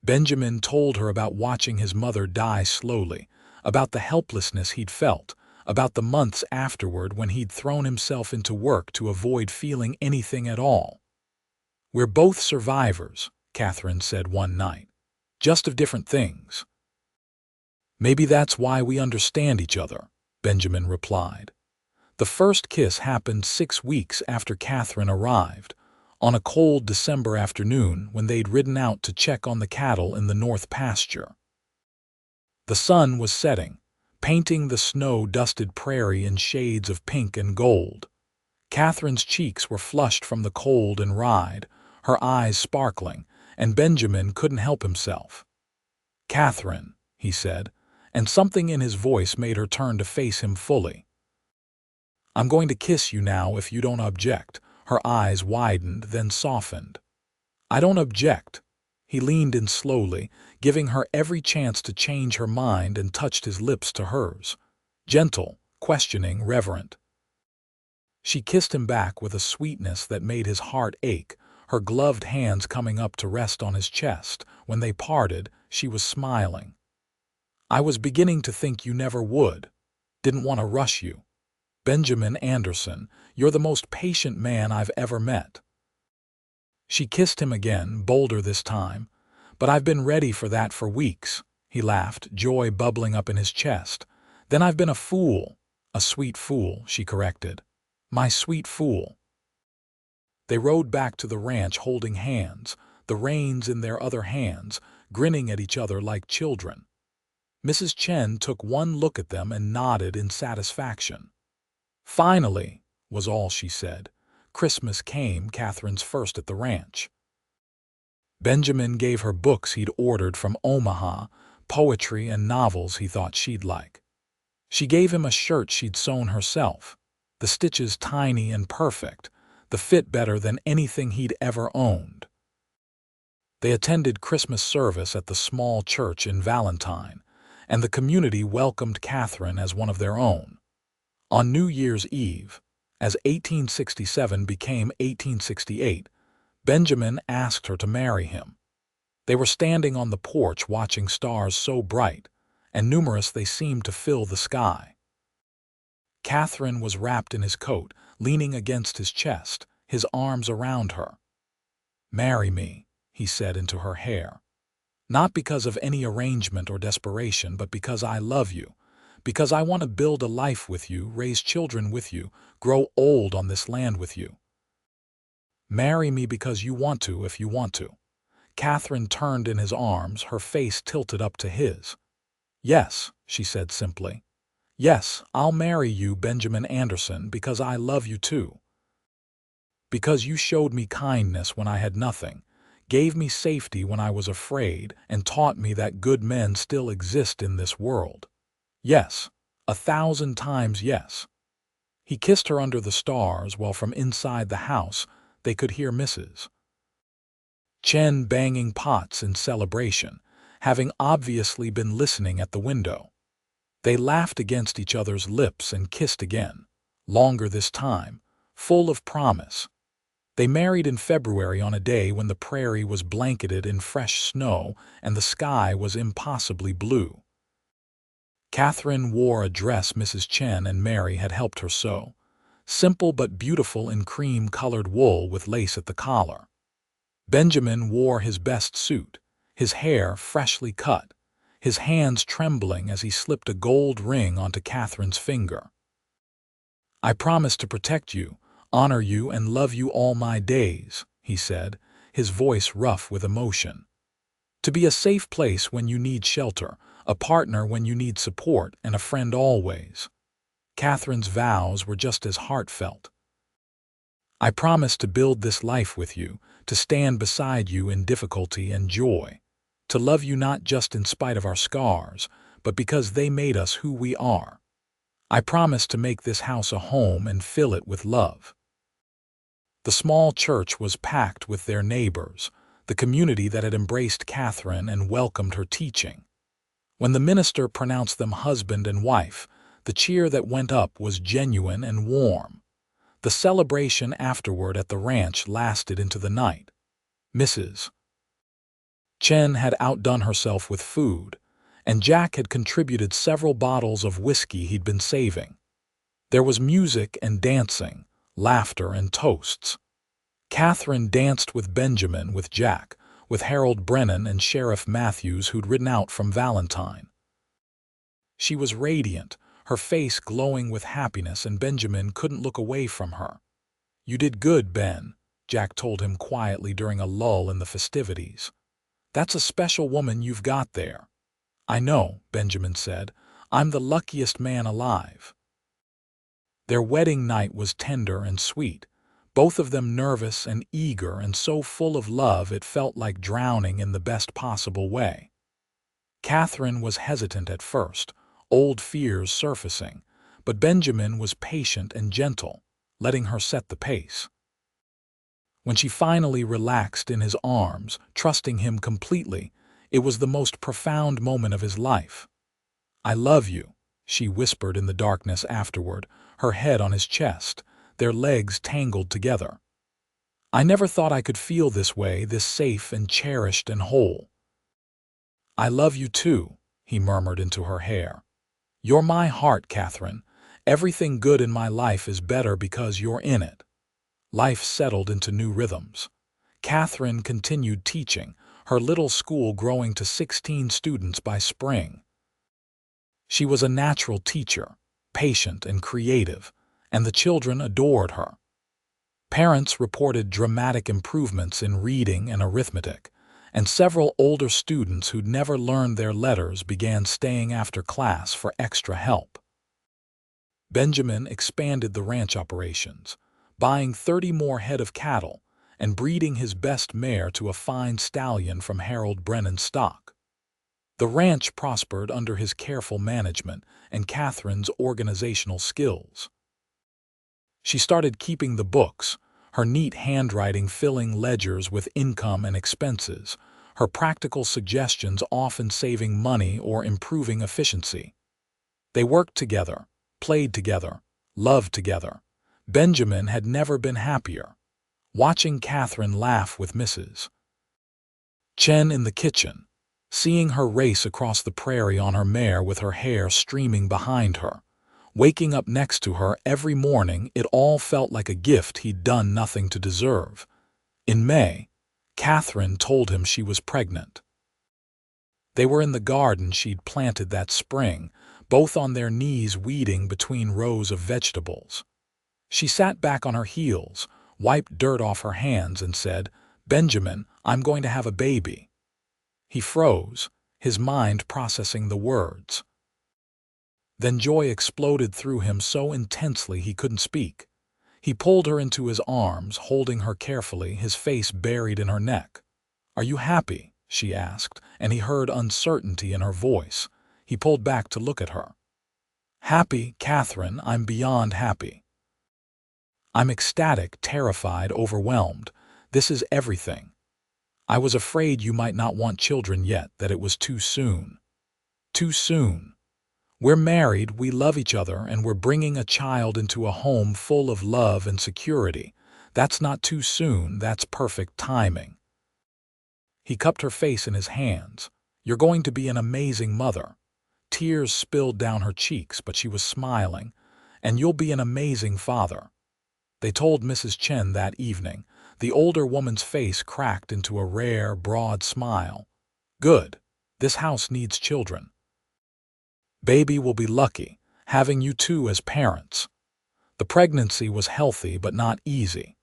Benjamin told her about watching his mother die slowly, about the helplessness he'd felt, about the months afterward when he'd thrown himself into work to avoid feeling anything at all. "We're both survivors," Catherine said one night, "just of different things." "Maybe that's why we understand each other," Benjamin replied. The first kiss happened 6 weeks after Catherine arrived, on a cold December afternoon when they'd ridden out to check on the cattle in the north pasture. The sun was setting, painting the snow-dusted prairie in shades of pink and gold. Catherine's cheeks were flushed from the cold and ride, her eyes sparkling, and Benjamin couldn't help himself. "Catherine," he said, and something in his voice made her turn to face him fully. "I'm going to kiss you now if you don't object." Her eyes widened, then softened. "I don't object." He leaned in slowly, giving her every chance to change her mind, and touched his lips to hers. Gentle, questioning, reverent. She kissed him back with a sweetness that made his heart ache, her gloved hands coming up to rest on his chest. When they parted, she was smiling. "I was beginning to think you never would. Didn't want to rush you. Benjamin Anderson, you're the most patient man I've ever met." She kissed him again, bolder this time. "But I've been ready for that for weeks," he laughed, joy bubbling up in his chest. "Then I've been a fool." "A sweet fool," she corrected. "My sweet fool." They rode back to the ranch holding hands, the reins in their other hands, grinning at each other like children. Mrs. Chen took one look at them and nodded in satisfaction. "Finally," was all she said. Christmas came, Catherine's first at the ranch. Benjamin gave her books he'd ordered from Omaha, poetry and novels he thought she'd like. She gave him a shirt she'd sewn herself, the stitches tiny and perfect, the fit better than anything he'd ever owned. They attended Christmas service at the small church in Valentine, and the community welcomed Catherine as one of their own. On New Year's Eve, as 1867 became 1868, Benjamin asked her to marry him. They were standing on the porch watching stars so bright and numerous they seemed to fill the sky. Catherine was wrapped in his coat, leaning against his chest, his arms around her. "Marry me," he said into her hair. "Not because of any arrangement or desperation, but because I love you. Because I want to build a life with you, raise children with you, grow old on this land with you. Marry me because you want to if you want to." Catherine turned in his arms, her face tilted up to his. "Yes," she said simply. "Yes, I'll marry you, Benjamin Anderson, because I love you too. Because you showed me kindness when I had nothing, gave me safety when I was afraid, and taught me that good men still exist in this world. Yes, 1,000 times yes." He kissed her under the stars while from inside the house they could hear Mrs. Chen banging pots in celebration, having obviously been listening at the window. They laughed against each other's lips and kissed again, longer this time, full of promise. They married in February on a day when the prairie was blanketed in fresh snow and the sky was impossibly blue. Catherine wore a dress Mrs. Chen and Mary had helped her sew, simple but beautiful in cream-colored wool with lace at the collar. Benjamin wore his best suit, his hair freshly cut, his hands trembling as he slipped a gold ring onto Catherine's finger. "I promise to protect you, honor you, and love you all my days," he said, his voice rough with emotion. "To be a safe place when you need shelter, a partner when you need support, and a friend always." Catherine's vows were just as heartfelt. "I promise to build this life with you, to stand beside you in difficulty and joy, to love you not just in spite of our scars, but because they made us who we are. I promise to make this house a home and fill it with love." The small church was packed with their neighbors, the community that had embraced Catherine and welcomed her teaching. When the minister pronounced them husband and wife, the cheer that went up was genuine and warm. The celebration afterward at the ranch lasted into the night. Mrs. Chen had outdone herself with food, and Jack had contributed several bottles of whiskey he'd been saving. There was music and dancing, laughter and toasts. Catherine danced with Benjamin, with Jack, with Harold Brennan and Sheriff Matthews, who'd ridden out from Valentine. She was radiant, her face glowing with happiness, and Benjamin couldn't look away from her. "You did good, Ben," Jack told him quietly during a lull in the festivities. "That's a special woman you've got there." "I know," Benjamin said. "I'm the luckiest man alive." Their wedding night was tender and sweet, both of them nervous and eager and so full of love it felt like drowning in the best possible way. Catherine was hesitant at first, old fears surfacing, but Benjamin was patient and gentle, letting her set the pace. When she finally relaxed in his arms, trusting him completely, it was the most profound moment of his life. "I love you," she whispered in the darkness afterward, her head on his chest, their legs tangled together. "I never thought I could feel this way, this safe and cherished and whole." "I love you too," he murmured into her hair. "You're my heart, Catherine. Everything good in my life is better because you're in it." Life settled into new rhythms. Catherine continued teaching, her little school growing to 16 students by spring. She was a natural teacher, patient and creative, and the children adored her. Parents reported dramatic improvements in reading and arithmetic, and several older students who'd never learned their letters began staying after class for extra help. Benjamin expanded the ranch operations, buying 30 more head of cattle and breeding his best mare to a fine stallion from Harold Brennan's stock. The ranch prospered under his careful management and Catherine's organizational skills. She started keeping the books, her neat handwriting filling ledgers with income and expenses, her practical suggestions often saving money or improving efficiency. They worked together, played together, loved together. Benjamin had never been happier. Watching Catherine laugh with Mrs. Chen in the kitchen, seeing her race across the prairie on her mare with her hair streaming behind her, waking up next to her every morning, it all felt like a gift he'd done nothing to deserve. In May, Catherine told him she was pregnant. They were in the garden she'd planted that spring, both on their knees weeding between rows of vegetables. She sat back on her heels, wiped dirt off her hands, and said, "Benjamin, I'm going to have a baby." He froze, his mind processing the words. Then joy exploded through him so intensely he couldn't speak. He pulled her into his arms, holding her carefully, his face buried in her neck. "Are you happy?" she asked, and he heard uncertainty in her voice. He pulled back to look at her. "Happy, Catherine, I'm beyond happy. I'm ecstatic, terrified, overwhelmed. This is everything. I was afraid you might not want children yet, that it was too soon. Too soon. We're married, we love each other, and we're bringing a child into a home full of love and security. That's not too soon, that's perfect timing." He cupped her face in his hands. "You're going to be an amazing mother." Tears spilled down her cheeks, but she was smiling. "And you'll be an amazing father. they told Mrs. Chen that evening. The older woman's face cracked into a rare, broad smile. Good. This house needs children. Baby will be lucky, having you two as parents. The pregnancy was healthy but not easy.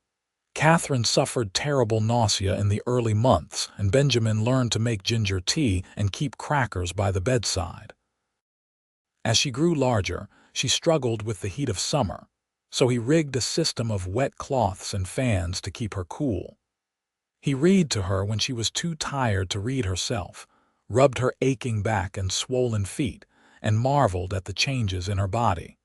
Catherine suffered terrible nausea in the early months, and Benjamin learned to make ginger tea and keep crackers by the bedside. As she grew larger, she struggled with the heat of summer, so he rigged a system of wet cloths and fans to keep her cool. He read to her when she was too tired to read herself, rubbed her aching back and swollen feet, and marveled at the changes in her body.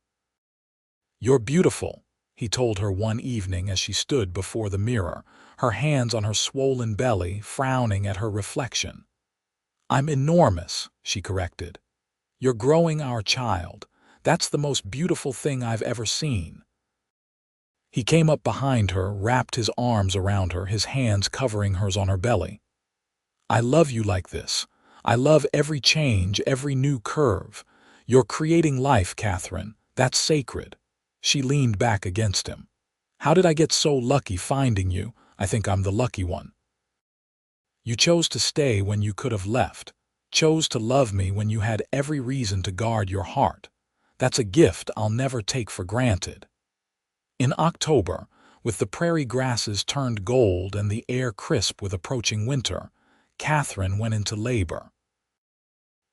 "You're beautiful," he told her one evening as she stood before the mirror, her hands on her swollen belly, frowning at her reflection. "I'm enormous," she corrected. "You're growing our child. That's the most beautiful thing I've ever seen." He came up behind her, wrapped his arms around her, his hands covering hers on her belly. "I love you like this. I love every change, every new curve. You're creating life, Catherine. That's sacred." She leaned back against him. "How did I get so lucky finding you? I think I'm the lucky one. You chose to stay when you could have left. Chose to love me when you had every reason to guard your heart. That's a gift I'll never take for granted." In October, with the prairie grasses turned gold and the air crisp with approaching winter, Catherine went into labor.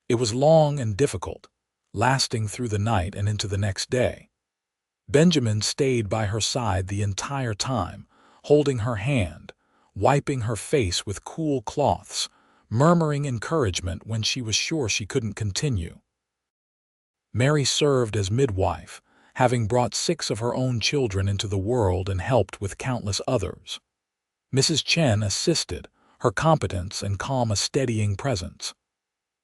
It was long and difficult, lasting through the night and into the next day. Benjamin stayed by her side the entire time, holding her hand, wiping her face with cool cloths, murmuring encouragement when she was sure she couldn't continue. Mary served as midwife, having brought 6 of her own children into the world and helped with countless others. Mrs. Chen assisted, her competence and calm a steadying presence.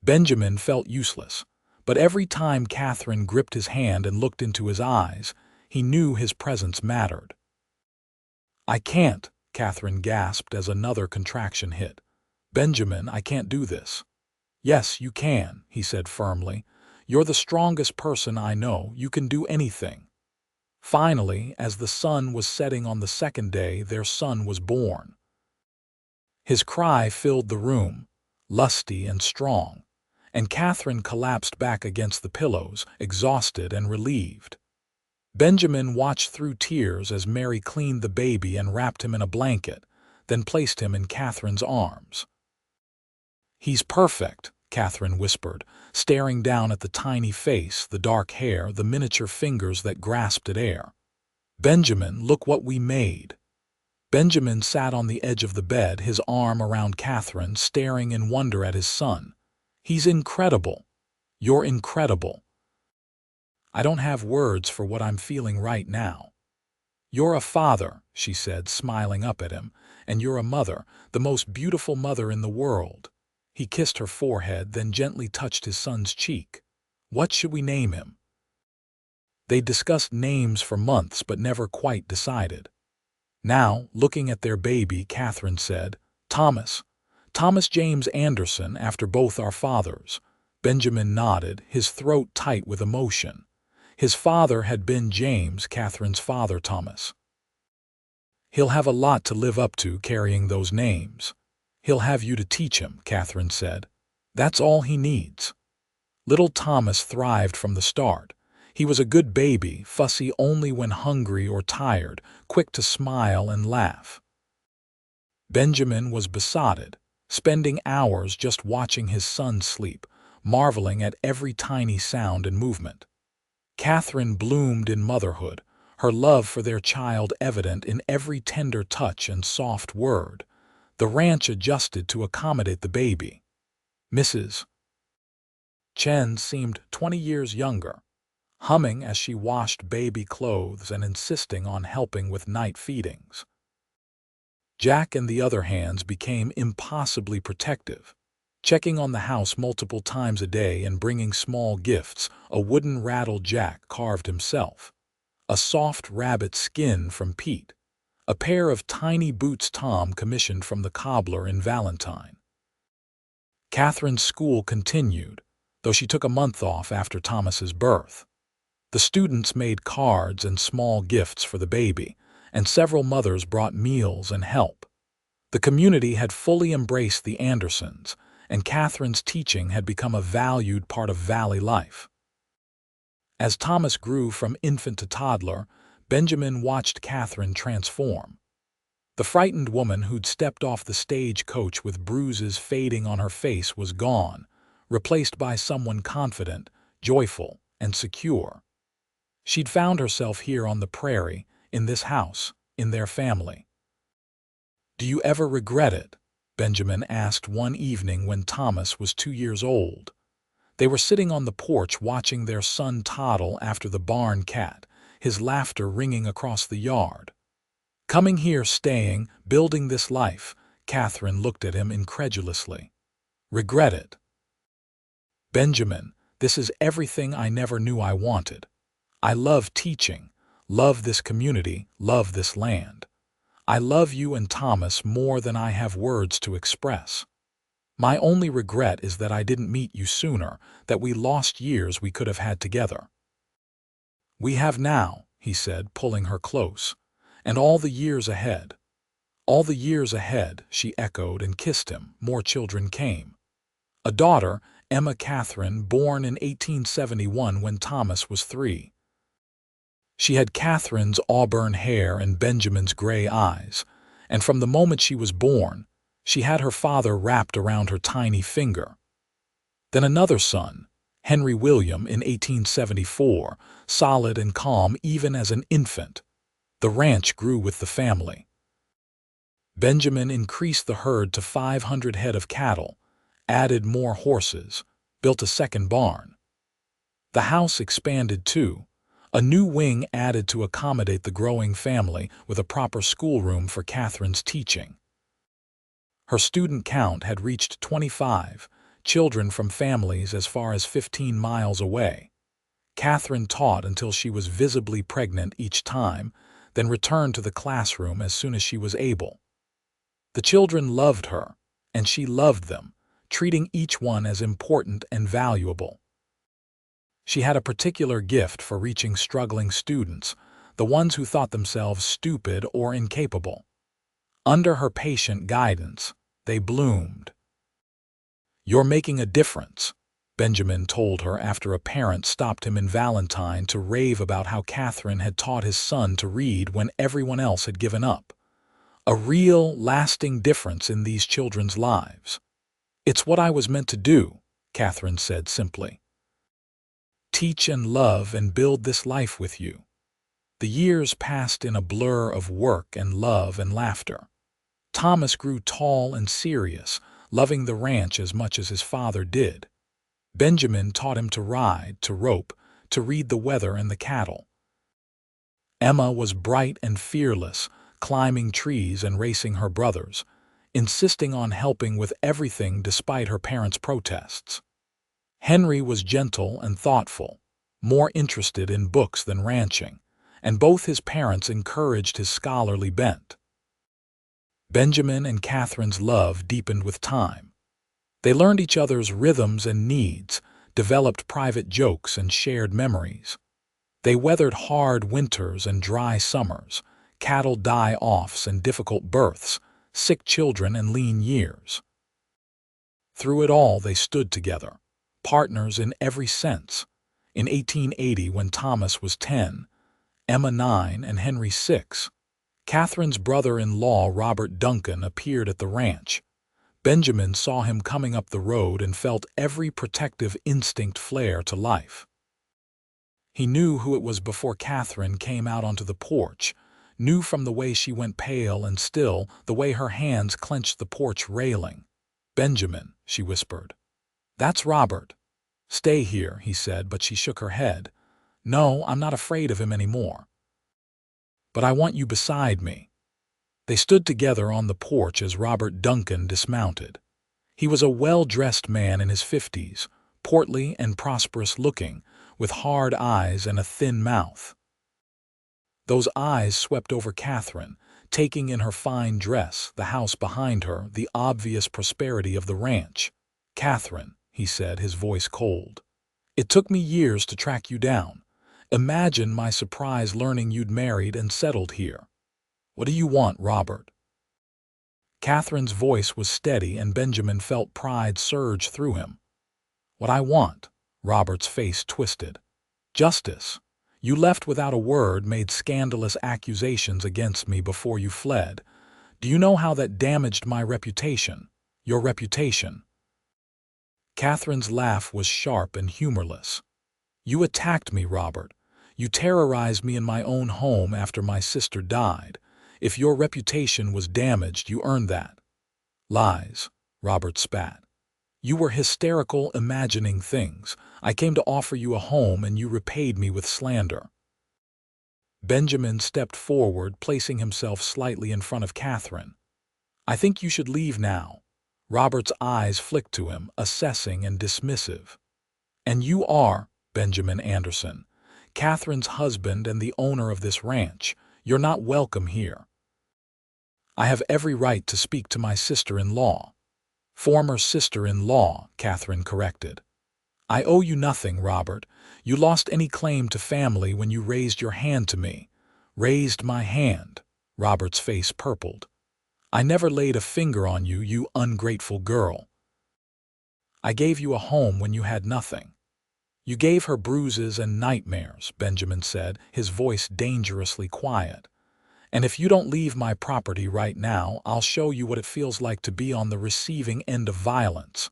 Benjamin felt useless, but every time Catherine gripped his hand and looked into his eyes, he knew his presence mattered. "I can't," Catherine gasped as another contraction hit. "Benjamin, I can't do this." "Yes, you can," he said firmly. "You're the strongest person I know. You can do anything." Finally, as the sun was setting on the second day, their son was born. His cry filled the room, lusty and strong, and Catherine collapsed back against the pillows, exhausted and relieved. Benjamin watched through tears as Mary cleaned the baby and wrapped him in a blanket, then placed him in Catherine's arms. "He's perfect," Catherine whispered, staring down at the tiny face, the dark hair, the miniature fingers that grasped at air. "Benjamin, look what we made." Benjamin sat on the edge of the bed, his arm around Catherine, staring in wonder at his son. "He's incredible. You're incredible. I don't have words for what I'm feeling right now." "You're a father," she said, smiling up at him, "and you're a mother, the most beautiful mother in the world." He kissed her forehead, then gently touched his son's cheek. "What should we name him?" They discussed names for months but never quite decided. Now, looking at their baby, Catherine said, "Thomas. Thomas James Anderson, after both our fathers." Benjamin nodded, his throat tight with emotion. His father had been James, Catherine's father, Thomas. "He'll have a lot to live up to carrying those names. He'll have you to teach him," Catherine said. "That's all he needs." Little Thomas thrived from the start. He was a good baby, fussy only when hungry or tired, quick to smile and laugh. Benjamin was besotted, spending hours just watching his son sleep, marveling at every tiny sound and movement. Catherine bloomed in motherhood, her love for their child evident in every tender touch and soft word. The ranch adjusted to accommodate the baby. Mrs. Chen seemed 20 years younger, humming as she washed baby clothes and insisting on helping with night feedings. Jack and the other hands became impossibly protective, checking on the house multiple times a day and bringing small gifts, a wooden rattle Jack carved himself, a soft rabbit skin from Pete, a pair of tiny boots Tom commissioned from the cobbler in Valentine. Catherine's school continued, though she took a month off after Thomas's birth. The students made cards and small gifts for the baby, and several mothers brought meals and help. The community had fully embraced the Andersons, and Catherine's teaching had become a valued part of Valley life. As Thomas grew from infant to toddler, Benjamin watched Catherine transform. The frightened woman who'd stepped off the stagecoach with bruises fading on her face was gone, replaced by someone confident, joyful, and secure. She'd found herself here on the prairie, in this house, in their family. "Do you ever regret it?" Benjamin asked one evening when Thomas was 2 years old. They were sitting on the porch watching their son toddle after the barn cat, his laughter ringing across the yard. "Coming here, staying, building this life," Catherine looked at him incredulously. "Regret it?" "Benjamin, this is everything I never knew I wanted. I love teaching, love this community, love this land. I love you and Thomas more than I have words to express. My only regret is that I didn't meet you sooner, that we lost years we could have had together." "We have now," he said, pulling her close, "and all the years ahead." "All the years ahead," she echoed and kissed him. More children came. A daughter, Emma Catherine, born in 1871 when Thomas was 3. She had Catherine's auburn hair and Benjamin's gray eyes, and from the moment she was born, she had her father wrapped around her tiny finger. Then another son, Henry William, in 1874, solid and calm even as an infant. The ranch grew with the family. Benjamin increased the herd to 500 head of cattle, added more horses, built a second barn. The house expanded too. A new wing added to accommodate the growing family with a proper schoolroom for Catherine's teaching. Her student count had reached 25, children from families as far as 15 miles away. Catherine taught until she was visibly pregnant each time, then returned to the classroom as soon as she was able. The children loved her, and she loved them, treating each one as important and valuable. She had a particular gift for reaching struggling students, the ones who thought themselves stupid or incapable. Under her patient guidance, they bloomed. "You're making a difference," Benjamin told her after a parent stopped him in Valentine to rave about how Catherine had taught his son to read when everyone else had given up. "A real, lasting difference in these children's lives." "It's what I was meant to do," Catherine said simply. "Teach and love and build this life with you." The years passed in a blur of work and love and laughter. Thomas grew tall and serious, loving the ranch as much as his father did. Benjamin taught him to ride, to rope, to read the weather and the cattle. Emma was bright and fearless, climbing trees and racing her brothers, insisting on helping with everything despite her parents' protests. Henry was gentle and thoughtful, more interested in books than ranching, and both his parents encouraged his scholarly bent. Benjamin and Catherine's love deepened with time. They learned each other's rhythms and needs, developed private jokes and shared memories. They weathered hard winters and dry summers, cattle die-offs and difficult births, sick children and lean years. Through it all, they stood together, partners in every sense. In 1880, when Thomas was 10, Emma 9, and Henry 6, Catherine's brother-in-law Robert Duncan appeared at the ranch. Benjamin saw him coming up the road and felt every protective instinct flare to life. He knew who it was before Catherine came out onto the porch, knew from the way she went pale and still, the way her hands clenched the porch railing. "Benjamin," she whispered. "That's Robert." "Stay here," he said, but she shook her head. "No, I'm not afraid of him anymore. But I want you beside me." They stood together on the porch as Robert Duncan dismounted. He was a well-dressed man in his 50s, portly and prosperous-looking, with hard eyes and a thin mouth. Those eyes swept over Catherine, taking in her fine dress, the house behind her, the obvious prosperity of the ranch. "Catherine," he said, his voice cold, "it took me years to track you down. Imagine my surprise learning you'd married and settled here." What do you want, Robert? Catherine's voice was steady, and Benjamin felt pride surge through him. What I want, Robert's face twisted. Justice. You left without a word, made scandalous accusations against me before you fled. Do you know how that damaged my reputation? Your reputation. Catherine's laugh was sharp and humorless. You attacked me, Robert. You terrorized me in my own home after my sister died. If your reputation was damaged, you earned that. Lies, Robert spat. You were hysterical, imagining things. I came to offer you a home, and you repaid me with slander. Benjamin stepped forward, placing himself slightly in front of Catherine. I think you should leave now. Robert's eyes flicked to him, assessing and dismissive. And you are, Benjamin Anderson, Catherine's husband and the owner of this ranch. You're not welcome here. I have every right to speak to my sister-in-law. Former sister-in-law, Catherine corrected. I owe you nothing, Robert. You lost any claim to family when you raised your hand to me. Raised my hand. Robert's face purpled. I never laid a finger on you, you ungrateful girl. I gave you a home when you had nothing. You gave her bruises and nightmares, Benjamin said, his voice dangerously quiet. And if you don't leave my property right now, I'll show you what it feels like to be on the receiving end of violence.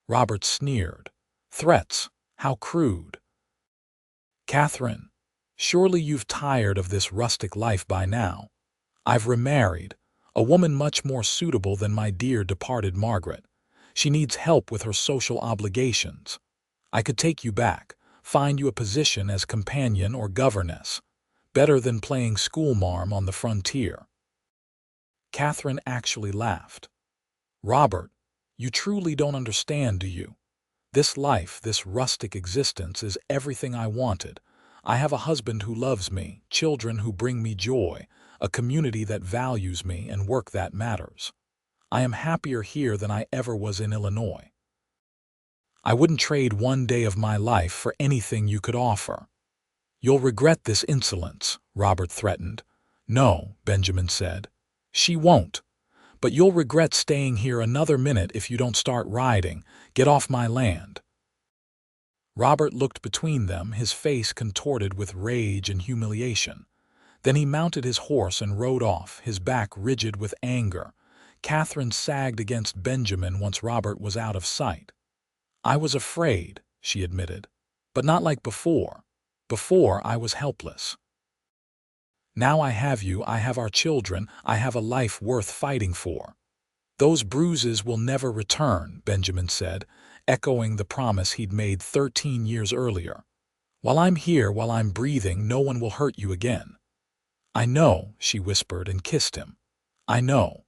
Robert sneered. Threats? How crude. Catherine, surely you've tired of this rustic life by now. I've remarried, a woman much more suitable than my dear departed Margaret. She needs help with her social obligations. I could take you back, find you a position as companion or governess. Better than playing schoolmarm on the frontier. Catherine actually laughed. Robert, you truly don't understand, do you? This life, this rustic existence, is everything I wanted. I have a husband who loves me, children who bring me joy, a community that values me, and work that matters. I am happier here than I ever was in Illinois. I wouldn't trade one day of my life for anything you could offer. You'll regret this insolence, Robert threatened. No, Benjamin said. She won't. But you'll regret staying here another minute if you don't start riding. Get off my land. Robert looked between them, his face contorted with rage and humiliation. Then he mounted his horse and rode off, his back rigid with anger. Catherine sagged against Benjamin once Robert was out of sight. I was afraid, she admitted, but not like before. Before, I was helpless. Now I have you, I have our children, I have a life worth fighting for. Those bruises will never return, Benjamin said, echoing the promise he'd made 13 years earlier. While I'm here, while I'm breathing, no one will hurt you again. I know, she whispered and kissed him. I know.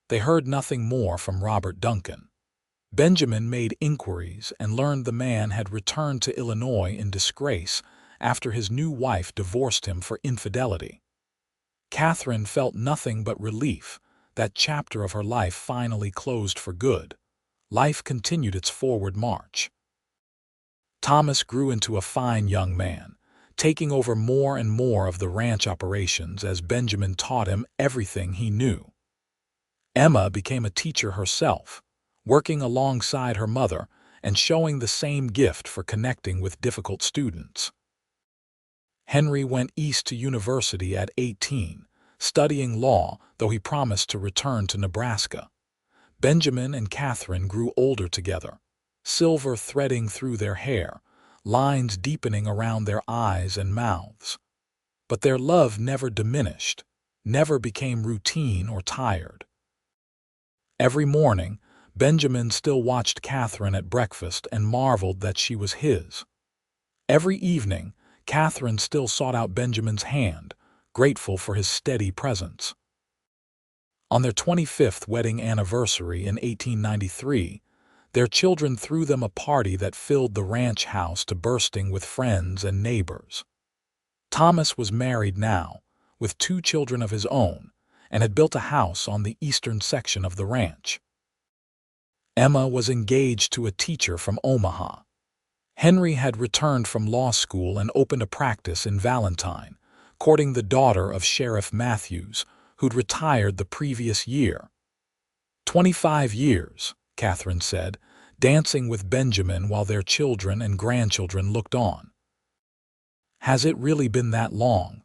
They heard nothing more from Robert Duncan. Benjamin made inquiries and learned the man had returned to Illinois in disgrace after his new wife divorced him for infidelity. Catherine felt nothing but relief. That chapter of her life finally closed for good. Life continued its forward march. Thomas grew into a fine young man, taking over more and more of the ranch operations as Benjamin taught him everything he knew. Emma became a teacher herself, working alongside her mother and showing the same gift for connecting with difficult students. Henry went east to university at 18, studying law, though he promised to return to Nebraska. Benjamin and Catherine grew older together, silver threading through their hair, lines deepening around their eyes and mouths. But their love never diminished, never became routine or tired. Every morning, Benjamin still watched Catherine at breakfast and marveled that she was his. Every evening, Catherine still sought out Benjamin's hand, grateful for his steady presence. On their 25th wedding anniversary in 1893, their children threw them a party that filled the ranch house to bursting with friends and neighbors. Thomas was married now, with 2 children of his own, and had built a house on the eastern section of the ranch. Emma was engaged to a teacher from Omaha. Henry had returned from law school and opened a practice in Valentine, courting the daughter of Sheriff Matthews, who'd retired the previous year. 25 years, Catherine said, dancing with Benjamin while their children and grandchildren looked on. Has it really been that long?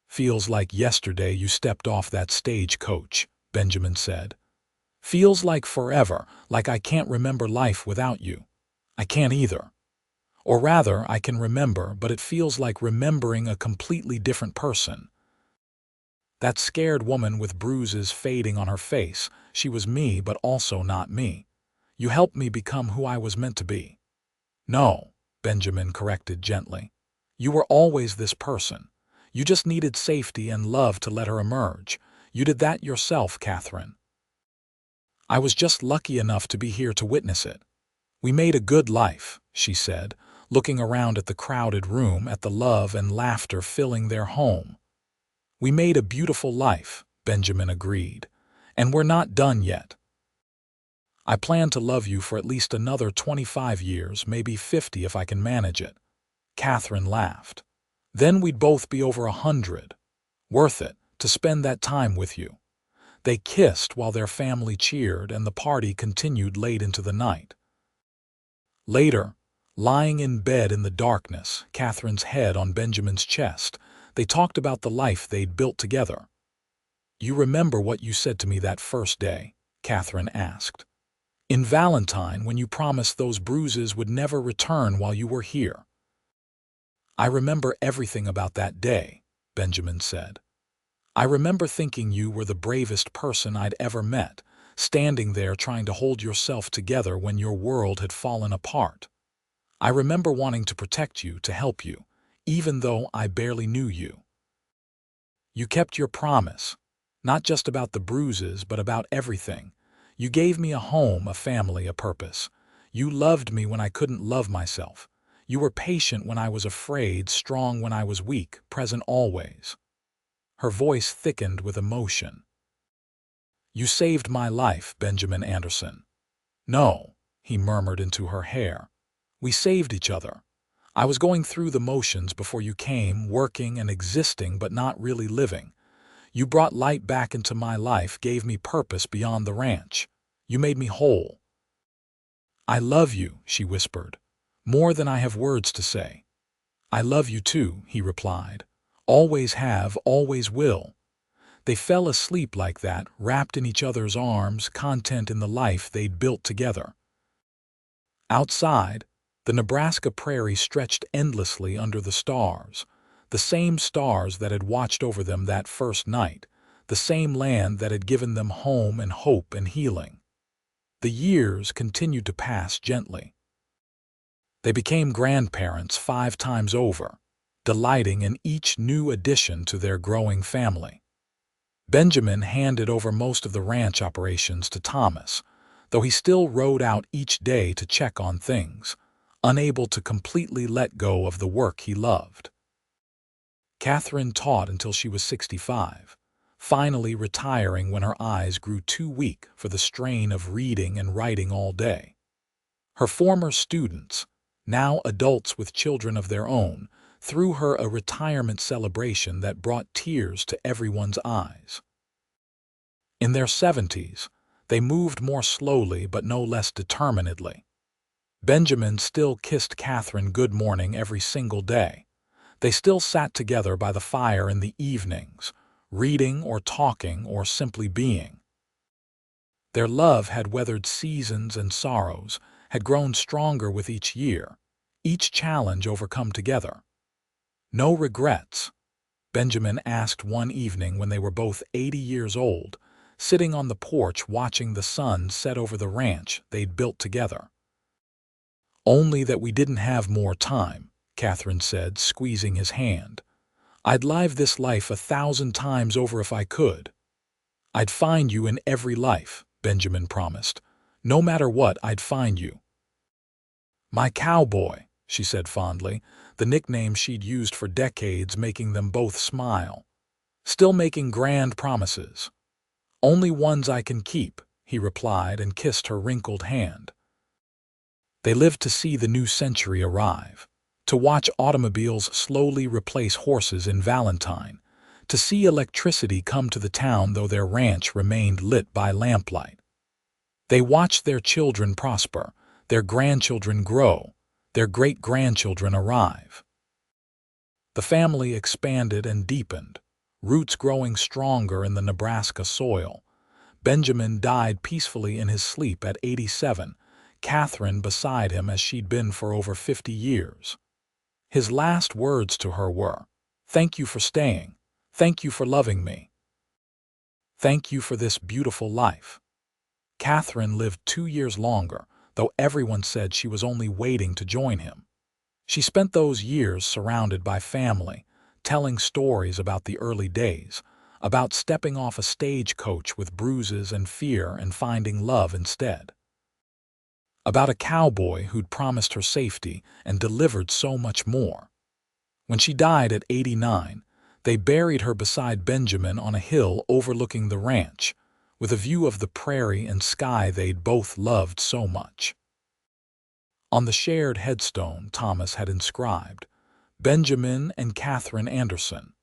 Feels like yesterday you stepped off that stagecoach, Benjamin said. Feels like forever, like I can't remember life without you. I can't either. Or rather, I can remember, but it feels like remembering a completely different person. That scared woman with bruises fading on her face, she was me but also not me. You helped me become who I was meant to be. No, Benjamin corrected gently. You were always this person. You just needed safety and love to let her emerge. You did that yourself, Catherine. I was just lucky enough to be here to witness it. We made a good life, she said, looking around at the crowded room, at the love and laughter filling their home. We made a beautiful life, Benjamin agreed, and we're not done yet. I plan to love you for at least another 25 years, maybe 50 if I can manage it. Catherine laughed. Then we'd both be over 100. Worth it, to spend that time with you. They kissed while their family cheered, and the party continued late into the night. Later, lying in bed in the darkness, Catherine's head on Benjamin's chest, they talked about the life they'd built together. You remember what you said to me that first day? Catherine asked. In Valentine, when you promised those bruises would never return while you were here. I remember everything about that day, Benjamin said. I remember thinking you were the bravest person I'd ever met, standing there trying to hold yourself together when your world had fallen apart. I remember wanting to protect you, to help you, even though I barely knew you. You kept your promise, not just about the bruises, but about everything. You gave me a home, a family, a purpose. You loved me when I couldn't love myself. You were patient when I was afraid, strong when I was weak, present always. Her voice thickened with emotion. You saved my life, Benjamin Anderson. No, he murmured into her hair. We saved each other. I was going through the motions before you came, working and existing but not really living. You brought light back into my life, gave me purpose beyond the ranch. You made me whole. I love you, she whispered, more than I have words to say. I love you too, he replied. Always have, always will. They fell asleep like that, wrapped in each other's arms, content in the life they'd built together. Outside, the Nebraska prairie stretched endlessly under the stars, the same stars that had watched over them that first night, the same land that had given them home and hope and healing. The years continued to pass gently. They became grandparents 5 times over, delighting in each new addition to their growing family. Benjamin handed over most of the ranch operations to Thomas, though he still rode out each day to check on things, unable to completely let go of the work he loved. Catherine taught until she was 65, finally retiring when her eyes grew too weak for the strain of reading and writing all day. Her former students, now adults with children of their own, threw her a retirement celebration that brought tears to everyone's eyes. In their 70s, they moved more slowly but no less determinedly. Benjamin still kissed Catherine good morning every single day. They still sat together by the fire in the evenings, reading or talking or simply being. Their love had weathered seasons and sorrows, had grown stronger with each year, each challenge overcome together. No regrets, Benjamin asked one evening when they were both 80 years old, sitting on the porch watching the sun set over the ranch they'd built together. Only that we didn't have more time, Catherine said, squeezing his hand. I'd live this life 1,000 times over if I could. I'd find you in every life, Benjamin promised. No matter what, I'd find you. My cowboy, she said fondly, the nickname she'd used for decades, making them both smile. Still making grand promises. Only ones I can keep, he replied and kissed her wrinkled hand. They lived to see the new century arrive, to watch automobiles slowly replace horses in Valentine, to see electricity come to the town though their ranch remained lit by lamplight. They watched their children prosper, their grandchildren grow, their great-grandchildren arrive. The family expanded and deepened, roots growing stronger in the Nebraska soil. Benjamin died peacefully in his sleep at 87, Catherine beside him as she'd been for over 50 years. His last words to her were, "Thank you for staying. Thank you for loving me. Thank you for this beautiful life." Catherine lived 2 years longer, though everyone said she was only waiting to join him. She spent those years surrounded by family, telling stories about the early days, about stepping off a stagecoach with bruises and fear and finding love instead. About a cowboy who'd promised her safety and delivered so much more. When she died at 89, they buried her beside Benjamin on a hill overlooking the ranch, with a view of the prairie and sky they'd both loved so much. On the shared headstone, Thomas had inscribed, "Benjamin and Catherine Anderson.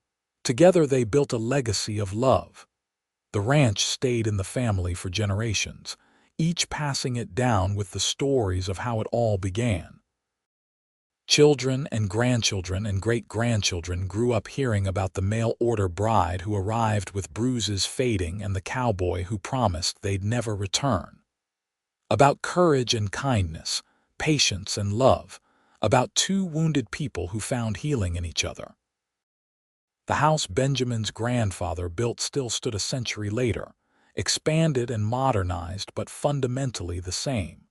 Together they built a legacy of love." The ranch stayed in the family for generations, each passing it down with the stories of how it all began. Children and grandchildren and great-grandchildren grew up hearing about the mail-order bride who arrived with bruises fading and the cowboy who promised they'd never return. About courage and kindness, patience and love, about two wounded people who found healing in each other. The house Benjamin's grandfather built still stood a century later, expanded and modernized but fundamentally the same.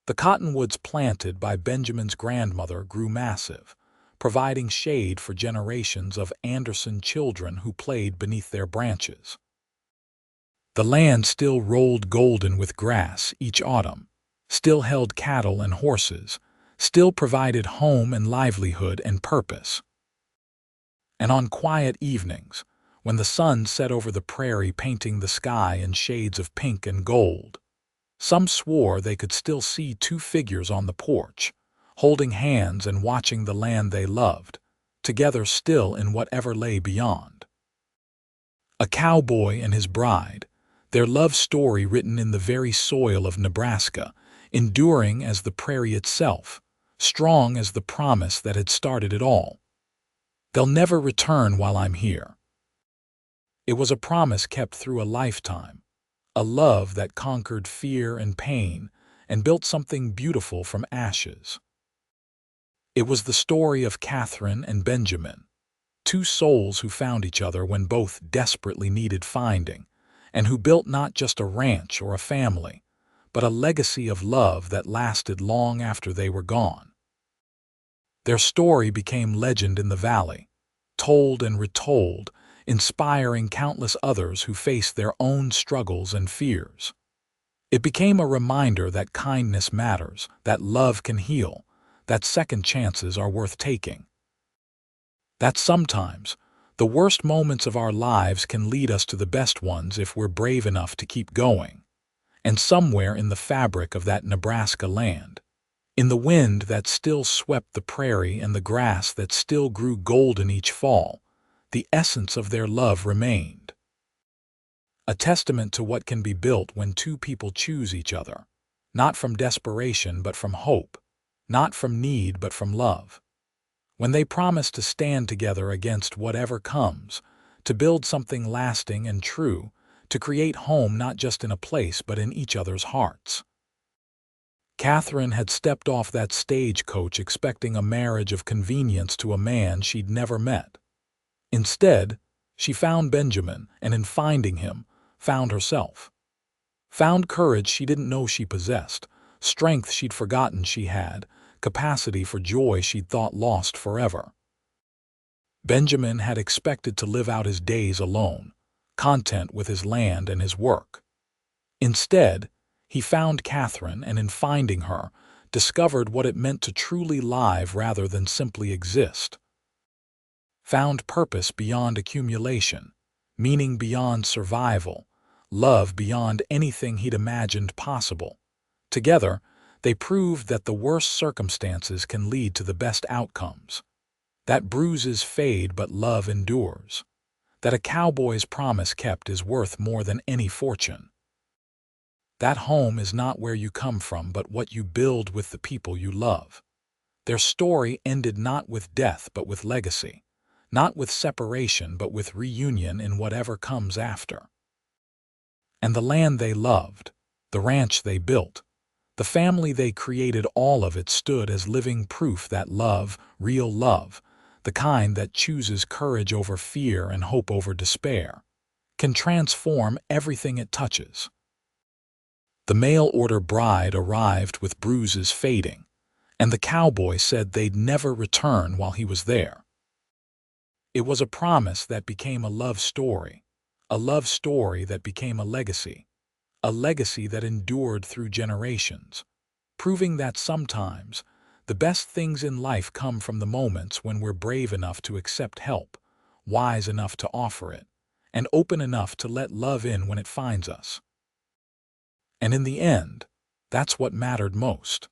The cottonwoods planted by Benjamin's grandmother grew massive, providing shade for generations of Anderson children who played beneath their branches. The land still rolled golden with grass each autumn, still held cattle and horses, still provided home and livelihood and purpose. And on quiet evenings, when the sun set over the prairie painting the sky in shades of pink and gold, some swore they could still see two figures on the porch, holding hands and watching the land they loved, together still in whatever lay beyond. A cowboy and his bride, their love story written in the very soil of Nebraska, enduring as the prairie itself, strong as the promise that had started it all. "They'll never return while I'm here." It was a promise kept through a lifetime, a love that conquered fear and pain and built something beautiful from ashes. It was the story of Catherine and Benjamin, two souls who found each other when both desperately needed finding, and who built not just a ranch or a family, but a legacy of love that lasted long after they were gone. Their story became legend in the valley, told and retold, inspiring countless others who faced their own struggles and fears. It became a reminder that kindness matters, that love can heal, that second chances are worth taking. That sometimes, the worst moments of our lives can lead us to the best ones if we're brave enough to keep going. And somewhere in the fabric of that Nebraska land, in the wind that still swept the prairie and the grass that still grew golden each fall, the essence of their love remained. A testament to what can be built when two people choose each other, not from desperation but from hope, not from need but from love. When they promise to stand together against whatever comes, to build something lasting and true, to create home not just in a place but in each other's hearts. Catherine had stepped off that stagecoach expecting a marriage of convenience to a man she'd never met. Instead, she found Benjamin, and in finding him, found herself. Found courage she didn't know she possessed, strength she'd forgotten she had, capacity for joy she'd thought lost forever. Benjamin had expected to live out his days alone, content with his land and his work. Instead, he found Catherine, and in finding her, discovered what it meant to truly live rather than simply exist. Found purpose beyond accumulation, meaning beyond survival, love beyond anything he'd imagined possible. Together, They proved that the worst circumstances can lead to the best outcomes, that bruises fade but love endures, that a cowboy's promise kept is worth more than any fortune. That home is not where you come from but what you build with the people you love. Their story ended not with death but with legacy, not with separation but with reunion in whatever comes after. And the land they loved, the ranch they built, the family they created, all of it stood as living proof that love, real love, the kind that chooses courage over fear and hope over despair, can transform everything it touches. The mail-order bride arrived with bruises fading, and the cowboy said they'd never return while he was there. It was a promise that became a love story that became a legacy that endured through generations, proving that sometimes the best things in life come from the moments when we're brave enough to accept help, wise enough to offer it, and open enough to let love in when it finds us. And in the end, that's what mattered most.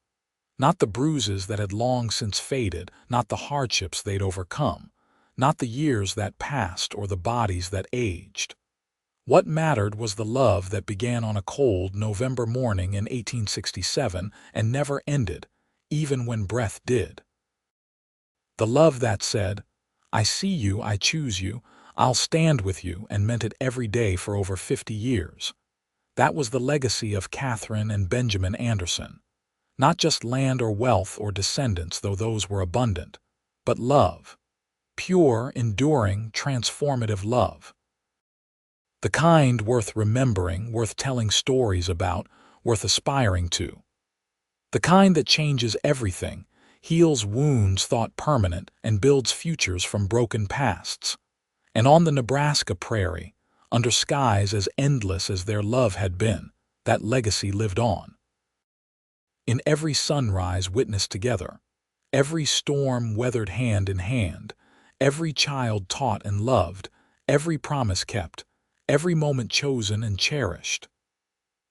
Not the bruises that had long since faded, not the hardships they'd overcome, not the years that passed or the bodies that aged. What mattered was the love that began on a cold November morning in 1867 and never ended, even when breath did. The love that said, "I see you, I choose you, I'll stand with you," and meant it every day for over 50 years. That was the legacy of Catherine and Benjamin Anderson. Not just land or wealth or descendants, though those were abundant, but love. Pure, enduring, transformative love. The kind worth remembering, worth telling stories about, worth aspiring to. The kind that changes everything, heals wounds thought permanent, and builds futures from broken pasts. And on the Nebraska prairie, under skies as endless as their love had been, that legacy lived on. In every sunrise witnessed together, every storm weathered hand in hand, every child taught and loved, every promise kept, every moment chosen and cherished.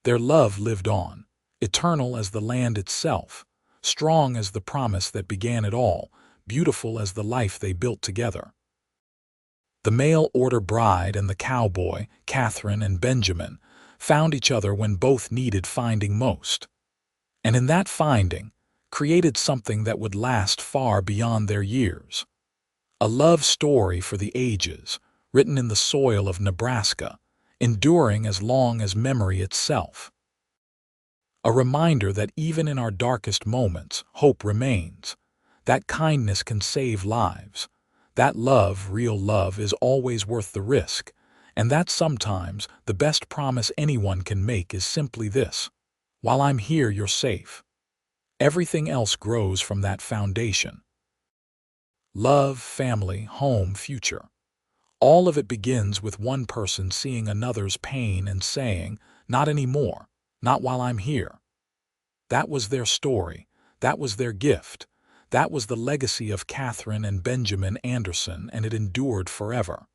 Their love lived on, eternal as the land itself, strong as the promise that began it all, beautiful as the life they built together. The mail-order bride and the cowboy, Catherine and Benjamin, found each other when both needed finding most. And in that finding, created something that would last far beyond their years. A love story for the ages, written in the soil of Nebraska, enduring as long as memory itself. A reminder that even in our darkest moments, hope remains, that kindness can save lives, that love, real love, is always worth the risk, and that sometimes the best promise anyone can make is simply this: while I'm here, you're safe. Everything else grows from that foundation. Love, family, home, future. All of it begins with one person seeing another's pain and saying, "Not anymore, not while I'm here." That was their story. That was their gift. That was the legacy of Catherine and Benjamin Anderson, and it endured forever.